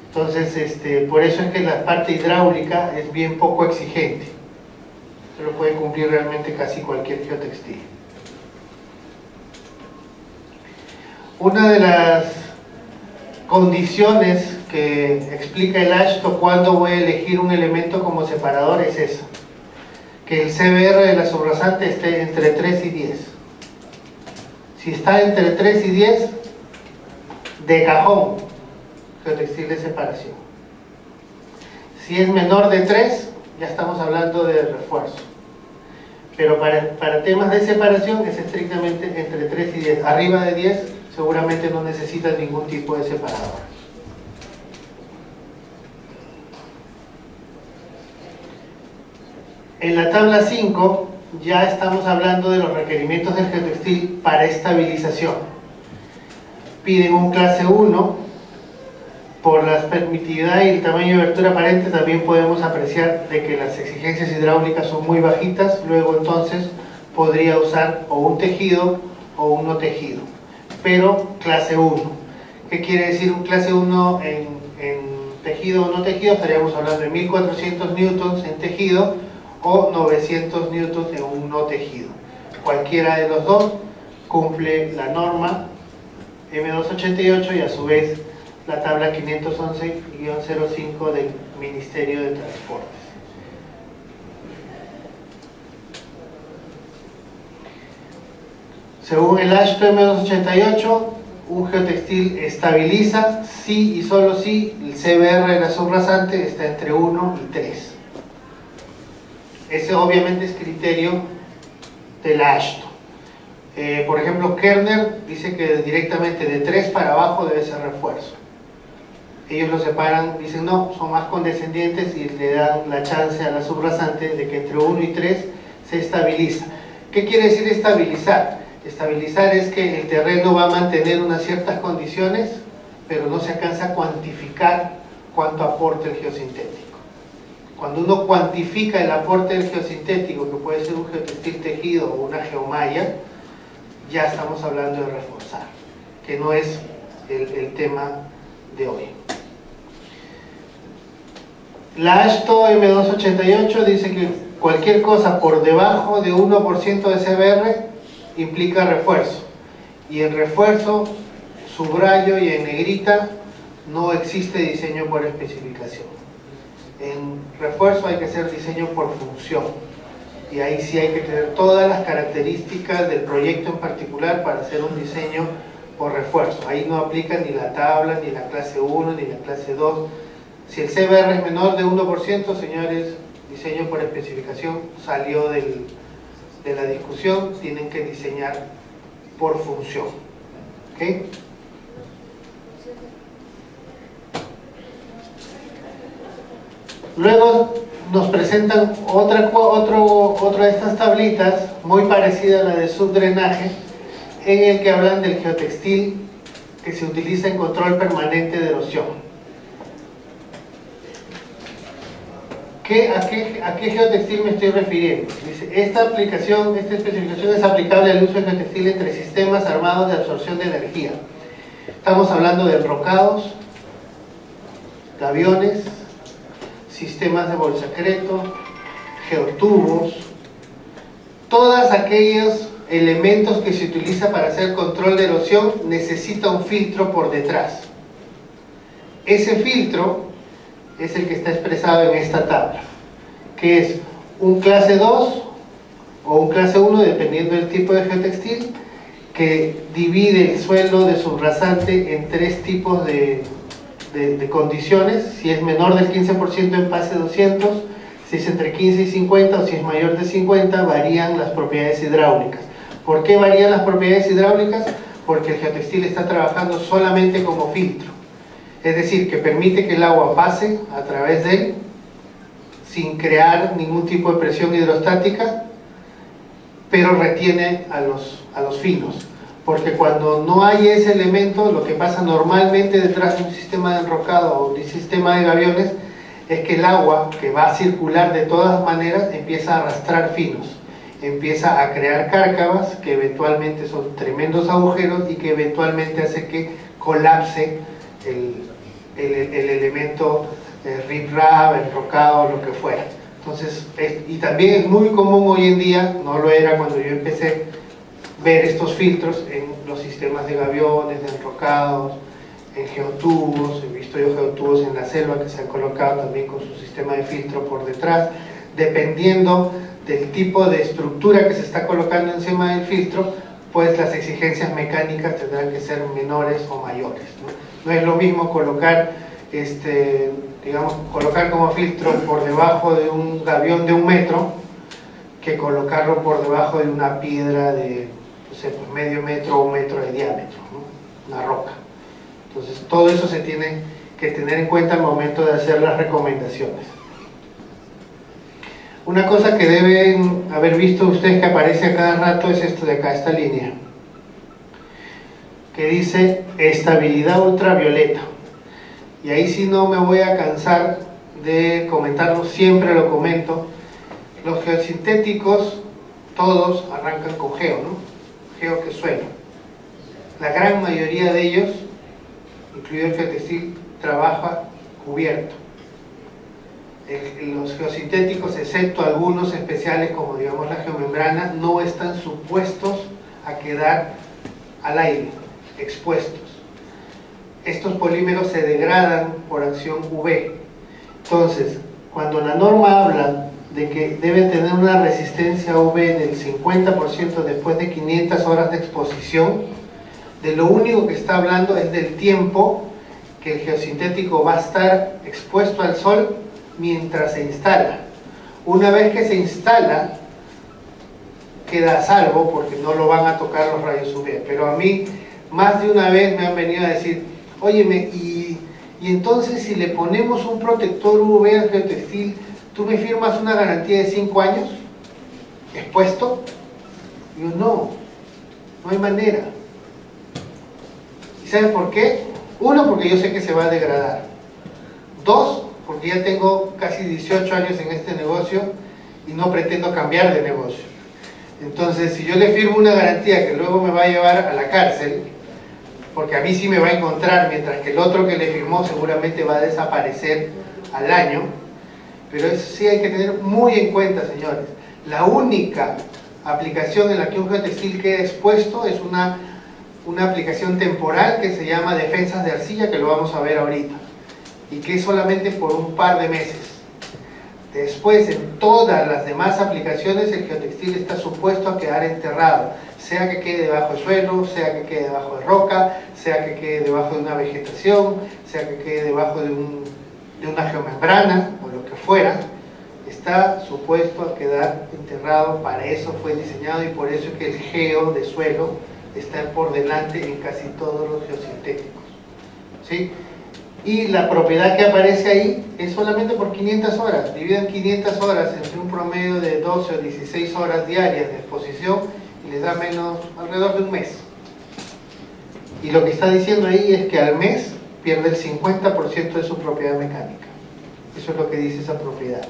Entonces, por eso es que la parte hidráulica es bien poco exigente. Se lo puede cumplir realmente casi cualquier geotextil. Una de las condiciones que explica el AASHTO cuando voy a elegir un elemento como separador es esa: que el CBR de la subrasante esté entre 3 y 10. Si está entre 3 y 10, de cajón, geotextil de separación. Si es menor de 3, ya estamos hablando de refuerzo. pero para temas de separación es estrictamente entre 3 y 10. Arriba de 10 seguramente no necesitas ningún tipo de separador. En la tabla 5 ya estamos hablando de los requerimientos del geotextil para estabilización. Piden un clase 1. Por la permitividad y el tamaño de abertura aparente también podemos apreciar de que las exigencias hidráulicas son muy bajitas. Luego entonces podría usar o un tejido o un no tejido, pero clase 1. ¿Qué quiere decir un clase 1 en tejido o no tejido? Estaríamos hablando de 1400 newtons en tejido o 900 newtons en un no tejido. Cualquiera de los dos cumple la norma M288 y a su vez la tabla 511-05 del Ministerio de Transportes. Según el AASHTO M288, un geotextil estabiliza si y solo si el CBR de la subrasante está entre 1 y 3. Ese obviamente es criterio del AASHTO. Por ejemplo, Kerner dice que directamente de 3 para abajo debe ser refuerzo. Ellos lo separan, dicen no, son más condescendientes y le dan la chance a la subrasante de que entre 1 y 3 se estabiliza. ¿Qué quiere decir estabilizar? Estabilizar es que el terreno va a mantener unas ciertas condiciones, pero no se alcanza a cuantificar cuánto aporta el geosintético. Cuando uno cuantifica el aporte del geosintético, que puede ser un geotextil tejido o una geomalla, ya estamos hablando de reforzar, que no es el tema de hoy. La AASHTO M288 dice que cualquier cosa por debajo de 1% de CBR implica refuerzo, y en refuerzo, subrayo y en negrita, no existe diseño por especificación. En refuerzo hay que hacer diseño por función, y ahí sí hay que tener todas las características del proyecto en particular para hacer un diseño por refuerzo. Ahí no aplica ni la tabla, ni la clase 1, ni la clase 2. Si el CBR es menor de 1%, señores, diseño por especificación salió de la discusión, tienen que diseñar por función. ¿Okay? Luego nos presentan otra de estas tablitas muy parecida a la de subdrenaje, en el que hablan del geotextil que se utiliza en control permanente de erosión. ¿A qué geotextil me estoy refiriendo? Dice, esta especificación es aplicable al uso de geotextil entre sistemas armados de absorción de energía. Estamos hablando de enrocados, gaviones, sistemas de bolsacreto, geotubos, todos aquellos elementos que se utilizan para hacer control de erosión necesita un filtro por detrás. Ese filtro es el que está expresado en esta tabla, que es un clase 2 o un clase 1 dependiendo del tipo de geotextil, que divide el suelo de subrasante en 3 tipos de condiciones. Si es menor del 15% en PASE 200, si es entre 15 y 50 o si es mayor de 50, varían las propiedades hidráulicas. ¿Por qué varían las propiedades hidráulicas? Porque el geotextil está trabajando solamente como filtro, es decir, que permite que el agua pase a través de él sin crear ningún tipo de presión hidrostática, pero retiene a los finos, porque cuando no hay ese elemento, lo que pasa normalmente detrás de un sistema de enrocado o de un sistema de gaviones es que el agua que va a circular de todas maneras empieza a arrastrar finos, empieza a crear cárcavas que eventualmente son tremendos agujeros y que eventualmente hace que colapse el elemento riprap, enrocado, lo que fuera. Entonces, y también es muy común hoy en día, no lo era cuando yo empecé, ver estos filtros en los sistemas de gaviones, de enrocados, en geotubos. He visto yo geotubos en la selva que se han colocado también con su sistema de filtro por detrás. Dependiendo del tipo de estructura que se está colocando encima del filtro, pues las exigencias mecánicas tendrán que ser menores o mayores, ¿no? No es lo mismo colocar, colocar como filtro por debajo de un gavión de 1 metro que colocarlo por debajo de una piedra de, no sé, pues medio metro o 1 metro de diámetro, ¿no? Una roca. Entonces todo eso se tiene que tener en cuenta al momento de hacer las recomendaciones. Una cosa que deben haber visto ustedes que aparece a cada rato es esto de acá, esta línea, que dice estabilidad ultravioleta. Y ahí sí no me voy a cansar de comentarlo, siempre lo comento. Los geosintéticos, todos arrancan con geo, ¿no? Geo que es suelo. La gran mayoría de ellos, incluido el geotextil, trabaja cubierto. Los geosintéticos, excepto algunos especiales como digamos la geomembrana, no están supuestos a quedar al aire, expuestos. Estos polímeros se degradan por acción UV. Entonces, cuando la norma habla de que debe tener una resistencia UV del 50% después de 500 horas de exposición, de lo único que está hablando es del tiempo que el geosintético va a estar expuesto al sol mientras se instala. Una vez que se instala, queda a salvo porque no lo van a tocar los rayos UV. Pero a mí, más de una vez me han venido a decir, óyeme, y entonces si le ponemos un protector UV al geotextil, ¿tú me firmas una garantía de 5 años expuesto? Y yo, no hay manera. ¿Y saben por qué? Uno, porque yo sé que se va a degradar. Dos, porque ya tengo casi 18 años en este negocio y no pretendo cambiar de negocio. Entonces, si yo le firmo una garantía que luego me va a llevar a la cárcel, porque a mí sí me va a encontrar, mientras que el otro que le firmó seguramente va a desaparecer al año. Pero eso sí hay que tener muy en cuenta, señores. La única aplicación en la que un geotextil queda expuesto es una aplicación temporal que se llama defensas de arcilla, que lo vamos a ver ahorita, y que es solamente por un par de meses. Después, en todas las demás aplicaciones, el geotextil está supuesto a quedar enterrado, sea que quede debajo del suelo, sea que quede debajo de roca, sea que quede debajo de una vegetación, sea que quede debajo de una geomembrana o lo que fuera. Está supuesto a quedar enterrado. Para eso fue diseñado y por eso es que el geo de suelo está por delante en casi todos los geosintéticos, ¿sí? Y la propiedad que aparece ahí es solamente por 500 horas. Dividan 500 horas entre un promedio de 12 o 16 horas diarias de exposición y les da alrededor de un mes. Y lo que está diciendo ahí es que al mes pierde el 50% de su propiedad mecánica. Eso es lo que dice esa propiedad.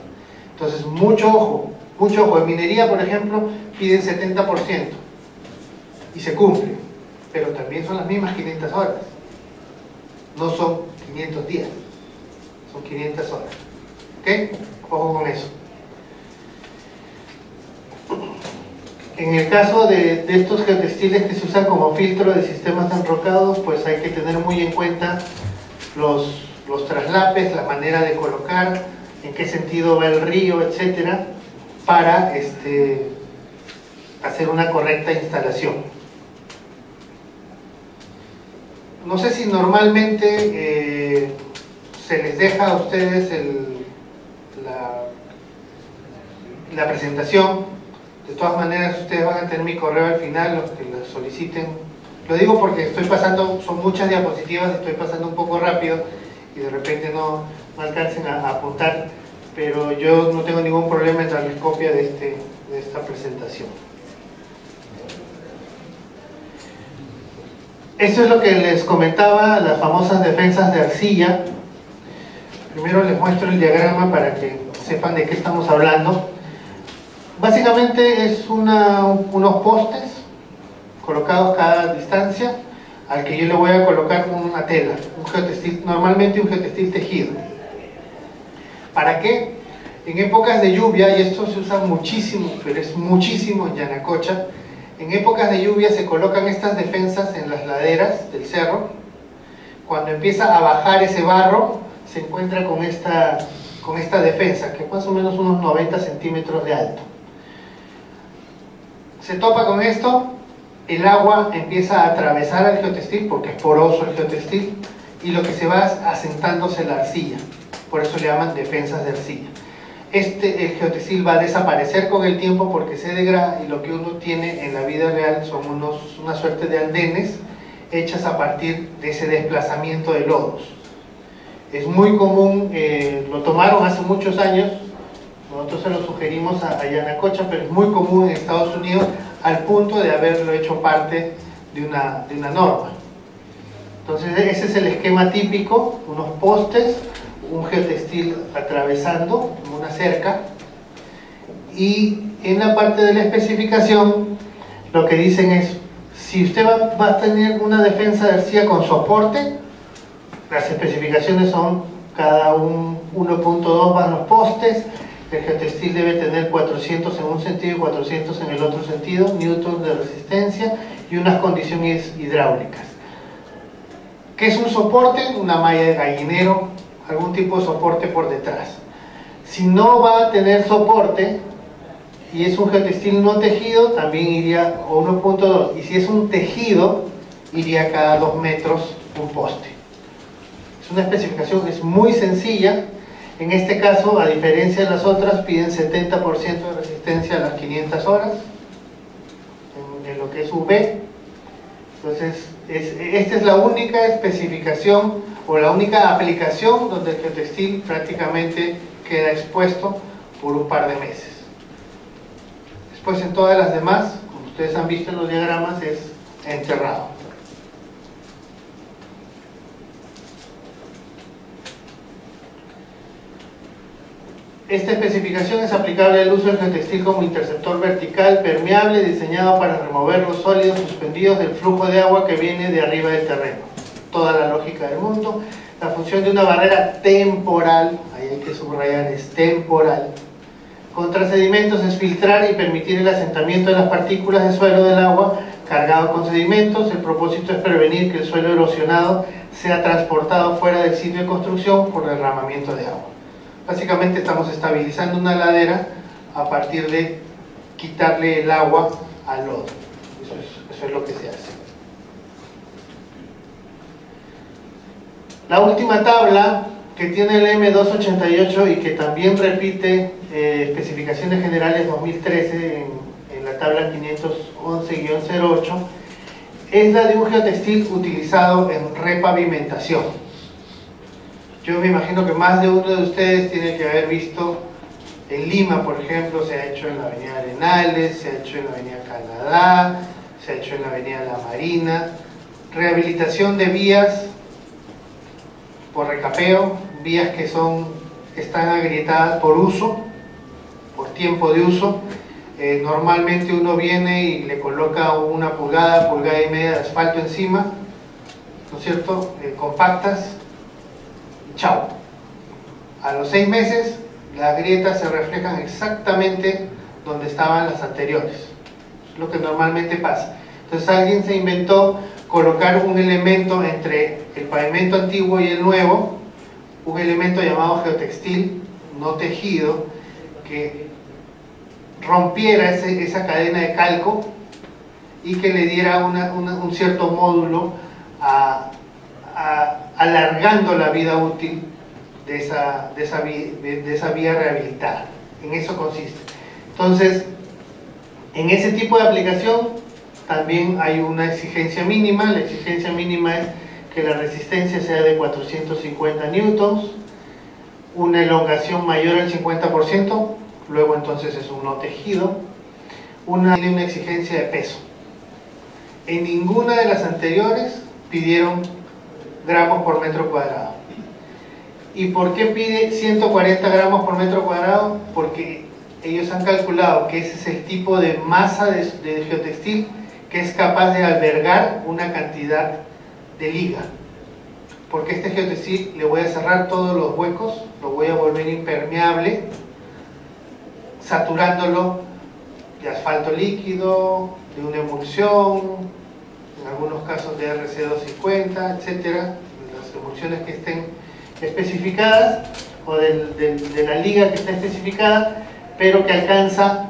Entonces, mucho ojo, mucho ojo. En minería, por ejemplo, piden 70% y se cumple, pero también son las mismas 500 horas. No son 500 días, son 500 horas. ¿Ok? Ojo con eso. En el caso de estos geotextiles que se usan como filtro de sistemas enrocados, pues hay que tener muy en cuenta los traslapes, la manera de colocar, en qué sentido va el río, etcétera, para hacer una correcta instalación. No sé si normalmente se les deja a ustedes la presentación. De todas maneras, ustedes van a tener mi correo al final, los que lo soliciten. Lo digo porque estoy pasando, son muchas diapositivas, estoy pasando un poco rápido y de repente no alcancen a apuntar, pero yo no tengo ningún problema en darles copia de esta presentación. Esto es lo que les comentaba, las famosas defensas de arcilla. Primero les muestro el diagrama para que sepan de qué estamos hablando. Básicamente es unos postes colocados cada distancia al que yo le voy a colocar una tela, un geotextil, normalmente un geotextil tejido. ¿Para qué? En épocas de lluvia, y esto se usa muchísimo, pero es muchísimo en Yanacocha, en épocas de lluvia se colocan estas defensas en las laderas del cerro. Cuando empieza a bajar ese barro, se encuentra con esta defensa, que es más o menos unos 90 centímetros de alto. Se topa con esto, el agua empieza a atravesar al geotextil, porque es poroso el geotextil, y lo que se va asentándose la arcilla. Por eso le llaman defensas de arcilla. el geotextil va a desaparecer con el tiempo porque se degrada, y lo que uno tiene en la vida real son una suerte de andenes hechas a partir de ese desplazamiento de lodos. Es muy común, lo tomaron hace muchos años, nosotros se lo sugerimos a Yanacocha, pero es muy común en Estados Unidos al punto de haberlo hecho parte de una norma. Entonces ese es el esquema típico: unos postes, un geotextil atravesando una cerca, y en la parte de la especificación lo que dicen es: si usted va a tener una defensa de arcilla con soporte, las especificaciones son cada 1.2 van los postes, el geotextil debe tener 400 en un sentido y 400 en el otro sentido, newtons de resistencia, y unas condiciones hidráulicas. ¿Qué es un soporte? Una malla de gallinero, algún tipo de soporte por detrás. Si no va a tener soporte y es un geotextil no tejido, también iría a 1.2, y si es un tejido, iría cada 2 metros un poste. Es una especificación, es muy sencilla. En este caso, a diferencia de las otras, piden 70% de resistencia a las 500 horas en lo que es UV. Entonces, esta es la única especificación o la única aplicación donde el geotextil prácticamente queda expuesto por un par de meses. Después, en todas las demás, como ustedes han visto en los diagramas, es enterrado. Esta especificación es aplicable al uso del geotextil como interceptor vertical permeable diseñado para remover los sólidos suspendidos del flujo de agua que viene de arriba del terreno. Toda la lógica del mundo. La función de una barrera temporal, ahí hay que subrayar, es temporal, contra sedimentos es filtrar y permitir el asentamiento de las partículas de suelo del agua cargado con sedimentos. El propósito es prevenir que el suelo erosionado sea transportado fuera del sitio de construcción por derramamiento de agua. Básicamente estamos estabilizando una ladera a partir de quitarle el agua al lodo. Eso es lo que se hace. La última tabla que tiene el M288 y que también repite especificaciones generales 2013 en la tabla 511-08 es la de un geotextil utilizado en repavimentación. Yo me imagino que más de uno de ustedes tiene que haber visto en Lima, por ejemplo, se ha hecho en la avenida Arenales, se ha hecho en la avenida Canadá, se ha hecho en la avenida La Marina, rehabilitación de vías por recapeo, vías que están agrietadas por uso, por tiempo de uso. Normalmente uno viene y le coloca una pulgada y media de asfalto encima, ¿no es cierto?, compactas. Chao. A los 6 meses las grietas se reflejan exactamente donde estaban las anteriores. Es lo que normalmente pasa. Entonces alguien se inventó colocar un elemento entre el pavimento antiguo y el nuevo, un elemento llamado geotextil no tejido, que rompiera esa cadena de calco y que le diera un cierto módulo alargando la vida útil de esa vía rehabilitada. En eso consiste. Entonces, en ese tipo de aplicación también hay una exigencia mínima. La exigencia mínima es que la resistencia sea de 450 newtons, una elongación mayor al 50%, luego entonces es un no tejido, una exigencia de peso. En ninguna de las anteriores pidieron gramos por metro cuadrado. ¿Y por qué pide 140 gramos por metro cuadrado? Porque ellos han calculado que ese es el tipo de masa de geotextil que es capaz de albergar una cantidad de liga. Porque este geotextil le voy a cerrar todos los huecos, lo voy a volver impermeable, saturándolo de asfalto líquido, de una emulsión, en algunos casos de RC250, etcétera, las emulsiones que estén especificadas, o de la liga que está especificada, pero que alcanza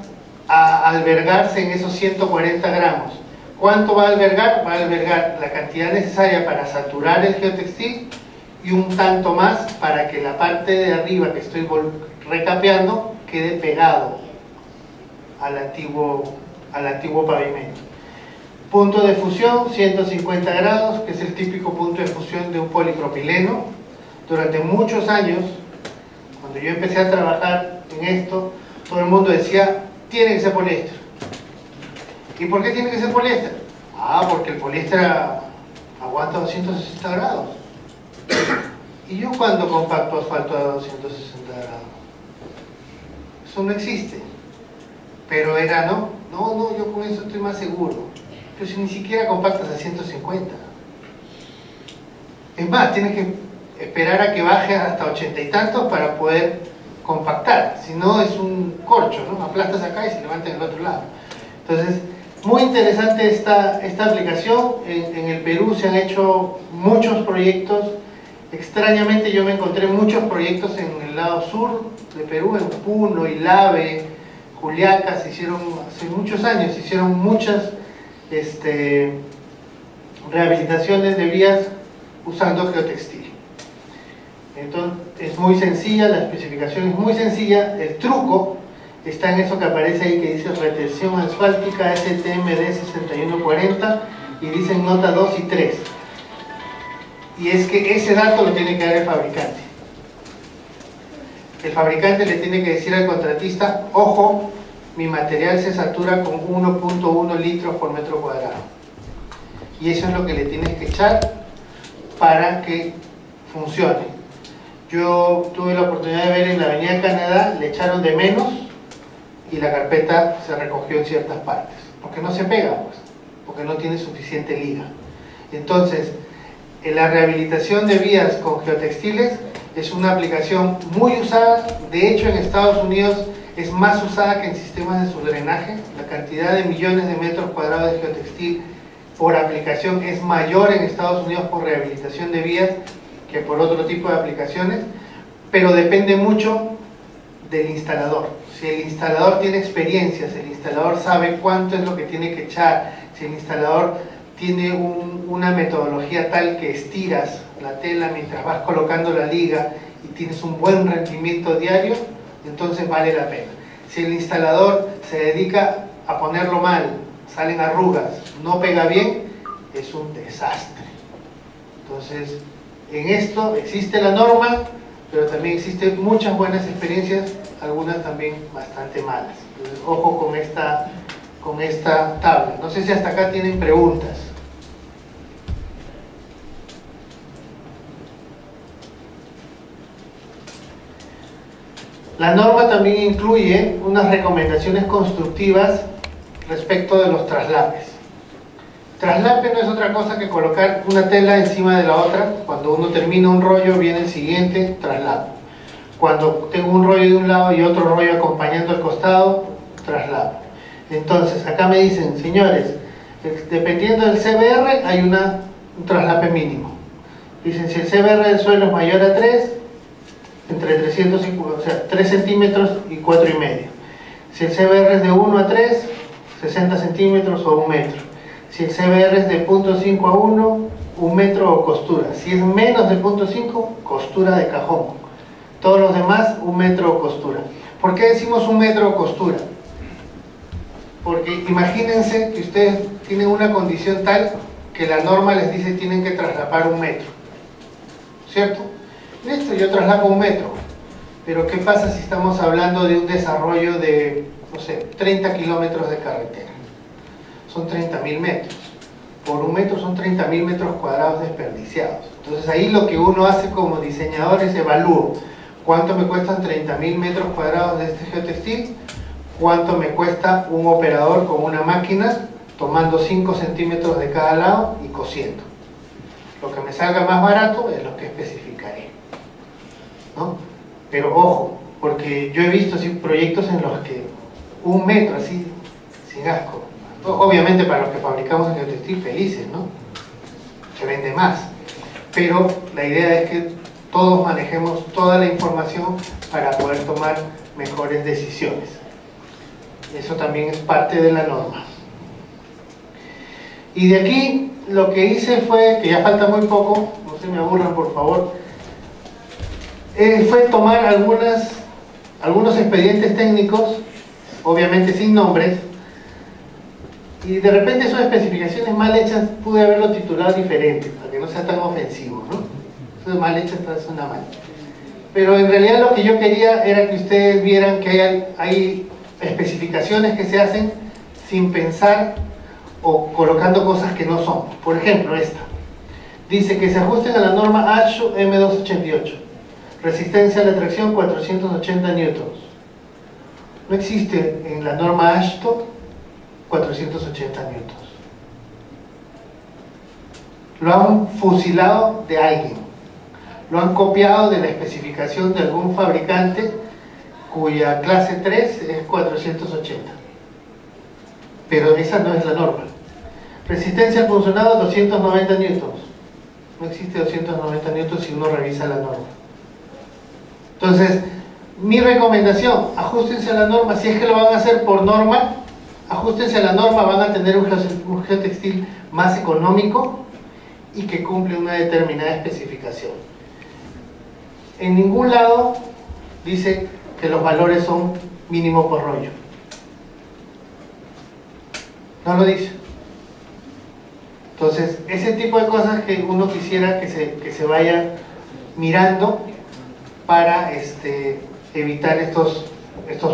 a albergarse en esos 140 gramos. ¿Cuánto va a albergar? Va a albergar la cantidad necesaria para saturar el geotextil y un tanto más para que la parte de arriba que estoy recapeando quede pegado al antiguo pavimento. Punto de fusión, 150 grados, que es el típico punto de fusión de un polipropileno. Durante muchos años, cuando yo empecé a trabajar en esto, todo el mundo decía, tiene que ser poliéster. ¿Y por qué tiene que ser poliéster? Ah, porque el poliéster aguanta 260 grados. ¿Y yo cuándo compacto asfalto a 260 grados? Eso no existe. Pero era, no, yo con eso estoy más seguro. Pero si ni siquiera compactas a 150. Es más, tienes que esperar a que baje hasta 80 y tantos para poder compactar. Si no, es un corcho, ¿no? Aplastas acá y se levanta en el otro lado. Entonces, muy interesante esta aplicación. En el Perú se han hecho muchos proyectos. Extrañamente yo me encontré muchos proyectos en el lado sur de Perú, en Puno, Ilave, Juliaca. Se hicieron hace muchos años, se hicieron muchas rehabilitaciones de vías usando geotextil. Entonces es muy sencilla, la especificación es muy sencilla. El truco está en eso que aparece ahí que dice retención asfáltica STMD 6140 y dicen nota 2 y 3. Y es que ese dato lo tiene que dar el fabricante. El fabricante le tiene que decir al contratista, ojo, mi material se satura con 1.1 litros por metro cuadrado. Y eso es lo que le tienes que echar para que funcione. Yo tuve la oportunidad de ver en la Avenida Canadá, le echaron de menos y la carpeta se recogió en ciertas partes. Porque no se pega, pues, porque no tiene suficiente liga. Entonces, la rehabilitación de vías con geotextiles es una aplicación muy usada. De hecho, en Estados Unidos es más usada que en sistemas de subdrenaje. La cantidad de millones de metros cuadrados de geotextil por aplicación es mayor en Estados Unidos por rehabilitación de vías que por otro tipo de aplicaciones, pero depende mucho del instalador. Si el instalador tiene experiencia, si el instalador sabe cuánto es lo que tiene que echar, si el instalador tiene una metodología tal que estiras la tela mientras vas colocando la liga y tienes un buen rendimiento diario, entonces vale la pena. Si el instalador se dedica a ponerlo mal, salen arrugas, no pega bien, es un desastre. Entonces, en esto existe la norma, pero también existen muchas buenas experiencias, algunas también bastante malas. Entonces, ojo con esta tabla. No sé si hasta acá tienen preguntas. La norma también incluye unas recomendaciones constructivas respecto de los traslapes. Traslape no es otra cosa que colocar una tela encima de la otra. Cuando uno termina un rollo, viene el siguiente traslape. Cuando tengo un rollo de un lado y otro rollo acompañando al costado, traslape. Entonces, acá me dicen, señores, dependiendo del CBR, hay un traslape mínimo. Dicen, si el CBR del suelo es mayor a 3, entre 350, o sea, 3 centímetros y 4,5. Si el CBR es de 1 a 3, 60 centímetros o 1 metro. Si el CBR es de 0.5 a 1, 1 metro o costura. Si es menos de 0.5, costura de cajón. Todos los demás, 1 metro o costura. ¿Por qué decimos 1 metro o costura? Porque imagínense que ustedes tienen una condición tal que la norma les dice tienen que traslapar 1 metro. ¿Cierto? Listo, yo traslapo 1 metro. Pero ¿qué pasa si estamos hablando de un desarrollo de, no sé, 30 kilómetros de carretera? Son 30.000 metros. Por 1 metro son 30.000 metros cuadrados desperdiciados. Entonces ahí lo que uno hace como diseñador es evalúo cuánto me cuestan 30.000 metros cuadrados de este geotextil, cuánto me cuesta un operador con una máquina tomando 5 centímetros de cada lado y cosiendo. Lo que me salga más barato es lo que especificaré, ¿no? Pero ojo, porque yo he visto así proyectos en los que 1 metro así, sin asco. Obviamente para los que fabricamos en geotextil felices, ¿no? Se vende más. Pero la idea es que todos manejemos toda la información para poder tomar mejores decisiones. Eso también es parte de la norma. Y de aquí lo que hice fue, que ya falta muy poco, no se me aburran por favor, fue tomar algunos expedientes técnicos, obviamente sin nombres, y de repente son especificaciones mal hechas, pude haberlo titulado diferente, para que no sea tan ofensivo, ¿no? Eso es mal hecho, suena mal. Pero en realidad lo que yo quería era que ustedes vieran que hay especificaciones que se hacen sin pensar o colocando cosas que no son. Por ejemplo, esta. Dice que se ajusten a la norma ASHTO M288. Resistencia a la tracción 480 newtons. No existe en la norma ASHTO 480 newtons. Lo han fusilado de alguien. Lo han copiado de la especificación de algún fabricante cuya clase 3 es 480. Pero esa no es la norma. Resistencia al funcionado 290 newtons. No existe 290 newtons si uno revisa la norma. Entonces, mi recomendación, ajustense a la norma. Si es que lo van a hacer por norma, ajustense a la norma, van a tener un geotextil más económico y que cumple una determinada especificación. En ningún lado dice que los valores son mínimo por rollo. No lo dice. Entonces, ese tipo de cosas que uno quisiera que se vaya mirando para evitar estos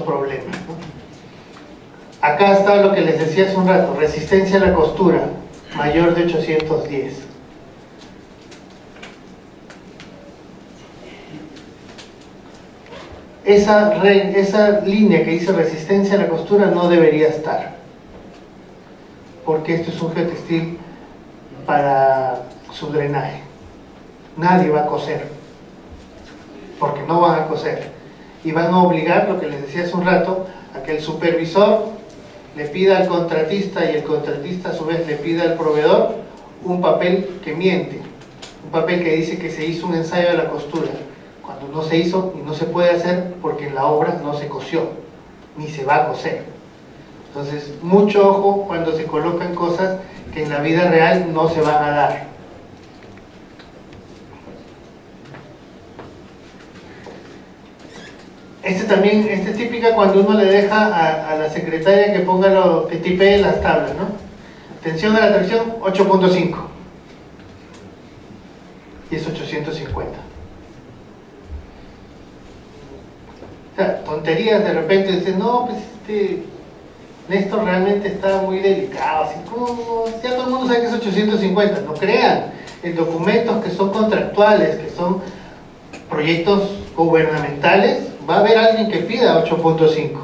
problemas, ¿no? Acá está lo que les decía hace un rato, resistencia a la costura, mayor de 810. Esa línea que dice resistencia a la costura no debería estar, porque esto es un geotextil para subdrenaje. Nadie va a coser, porque no van a coser, y van a obligar, lo que les decía hace un rato, a que el supervisor le pida al contratista y el contratista a su vez le pida al proveedor un papel que miente, un papel que dice que se hizo un ensayo de la costura, cuando no se hizo y no se puede hacer porque en la obra no se cosió, ni se va a coser. Entonces, mucho ojo cuando se colocan cosas que en la vida real no se van a dar. Esta es típica cuando uno le deja a la secretaria que ponga que tipee las tablas, ¿no? Tensión a la tracción 8.5 y es 850. O sea, tonterías de repente, dicen, no, pues Néstor realmente está muy delicado, así como ya todo el mundo sabe que es 850, no crean, en documentos que son contractuales, que son proyectos gubernamentales, va a haber alguien que pida 8.5,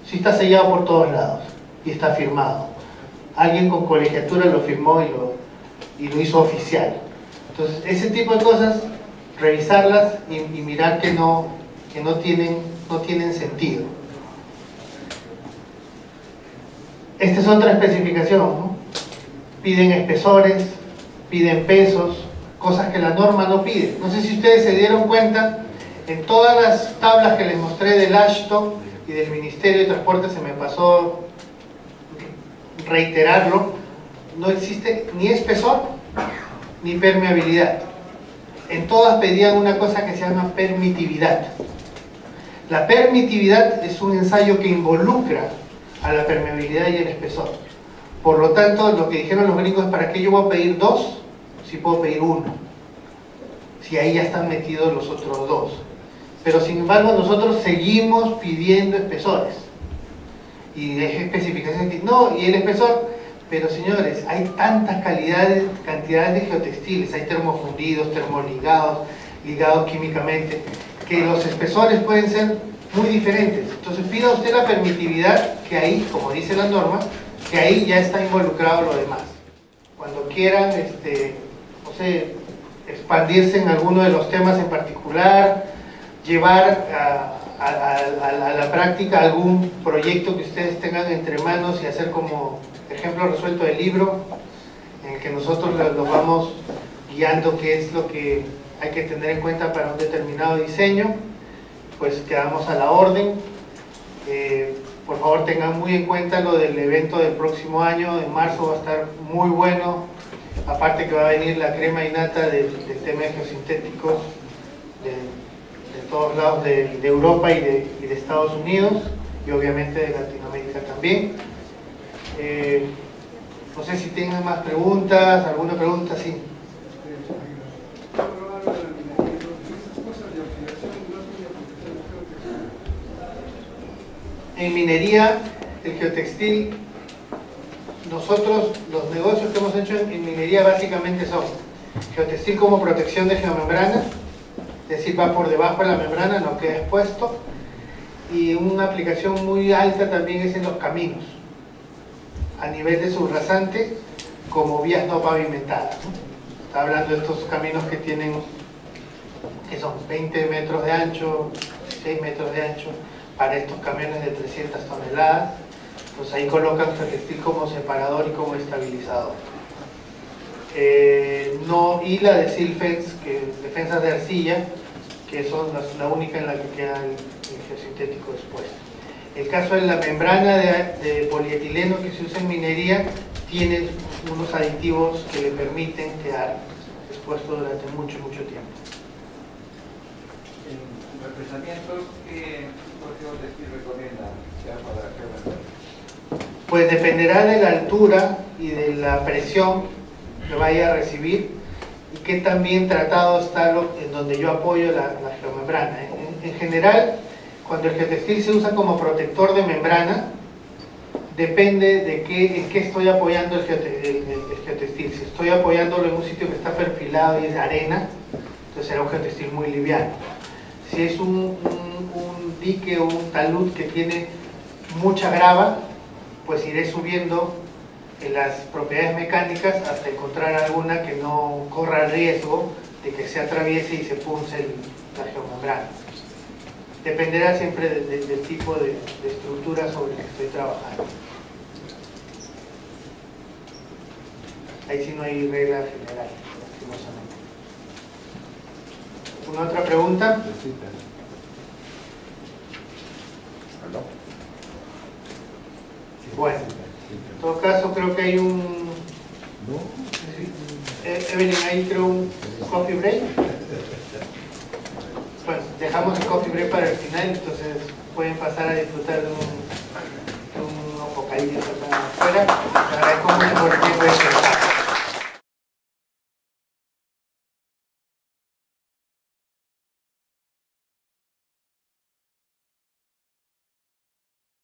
si está sellado por todos lados y está firmado. Alguien con colegiatura lo firmó y lo hizo oficial. Entonces, ese tipo de cosas, revisarlas y mirar que no tienen sentido. Esta es otra especificación, ¿no? Piden espesores, piden pesos, cosas que la norma no pide. No sé si ustedes se dieron cuenta, en todas las tablas que les mostré del ASHTO y del Ministerio de Transporte, se me pasó reiterarlo, no existe ni espesor ni permeabilidad. En todas pedían una cosa que se llama permitividad. La permitividad es un ensayo que involucra a la permeabilidad y el espesor. Por lo tanto, lo que dijeron los gringos es: ¿para qué yo voy a pedir 2 si puedo pedir 1? Si ahí ya están metidos los otros 2. Pero sin embargo nosotros seguimos pidiendo espesores y especificaciones que no, y el espesor, pero señores, hay tantas cantidades de geotextiles, hay termofundidos, termoligados, ligados químicamente, que los espesores pueden ser muy diferentes. Entonces pida usted la permitividad, que ahí, como dice la norma, que ahí ya está involucrado lo demás. Cuando quieran no sé, expandirse en alguno de los temas en particular, llevar a la práctica algún proyecto que ustedes tengan entre manos y hacer como ejemplo resuelto del libro, en el que nosotros los vamos guiando qué es lo que hay que tener en cuenta para un determinado diseño, pues quedamos a la orden. Por favor, tengan muy en cuenta lo del evento del próximo año, en marzo va a estar muy bueno, aparte que va a venir la crema innata del tema de geosintéticos, todos lados de Europa y de Estados Unidos, y obviamente de Latinoamérica también. No sé si tienen más preguntas, alguna pregunta, sí. En minería, el geotextil, nosotros los negocios que hemos hecho en minería básicamente son geotextil como protección de geomembrana, es decir, va por debajo de la membrana, no queda expuesto, y una aplicación muy alta también es en los caminos, a nivel de subrasante, como vías no pavimentadas, ¿no? Está hablando de estos caminos que tienen, que son 20 metros de ancho, 6 metros de ancho, para estos camiones de 300 toneladas, pues ahí colocan geotextil como separador y como estabilizador. No, y la de Silfence, que defensas de arcilla, que son la única en la que queda el geosintético expuesto. El caso de la membrana de polietileno que se usa en minería tiene unos aditivos que le permiten quedar expuesto durante mucho tiempo. En represamientos, ¿qué geotextil recomienda ya para geomembrana? Pues dependerá de la altura y de la presión que vaya a recibir y qué tan bien tratado está en donde yo apoyo la geomembrana. En general, cuando el geotextil se usa como protector de membrana, depende de en qué estoy apoyando el geotextil. Si estoy apoyándolo en un sitio que está perfilado y es de arena, entonces será un geotextil muy liviano. Si es un dique o un talud que tiene mucha grava, pues iré subiendo en las propiedades mecánicas hasta encontrar alguna que no corra riesgo de que se atraviese y se punce la geomembrana. Dependerá siempre del tipo de estructura sobre la que estoy trabajando. Ahí sí no hay regla general, lastimosamente. ¿Alguna otra pregunta? Bueno, en todo caso creo que hay Evelyn, ahí creo un coffee break. Bueno, dejamos el coffee break para el final, entonces pueden pasar a disfrutar de unos bocadillos acá afuera. Les agradezco mucho por el tiempo de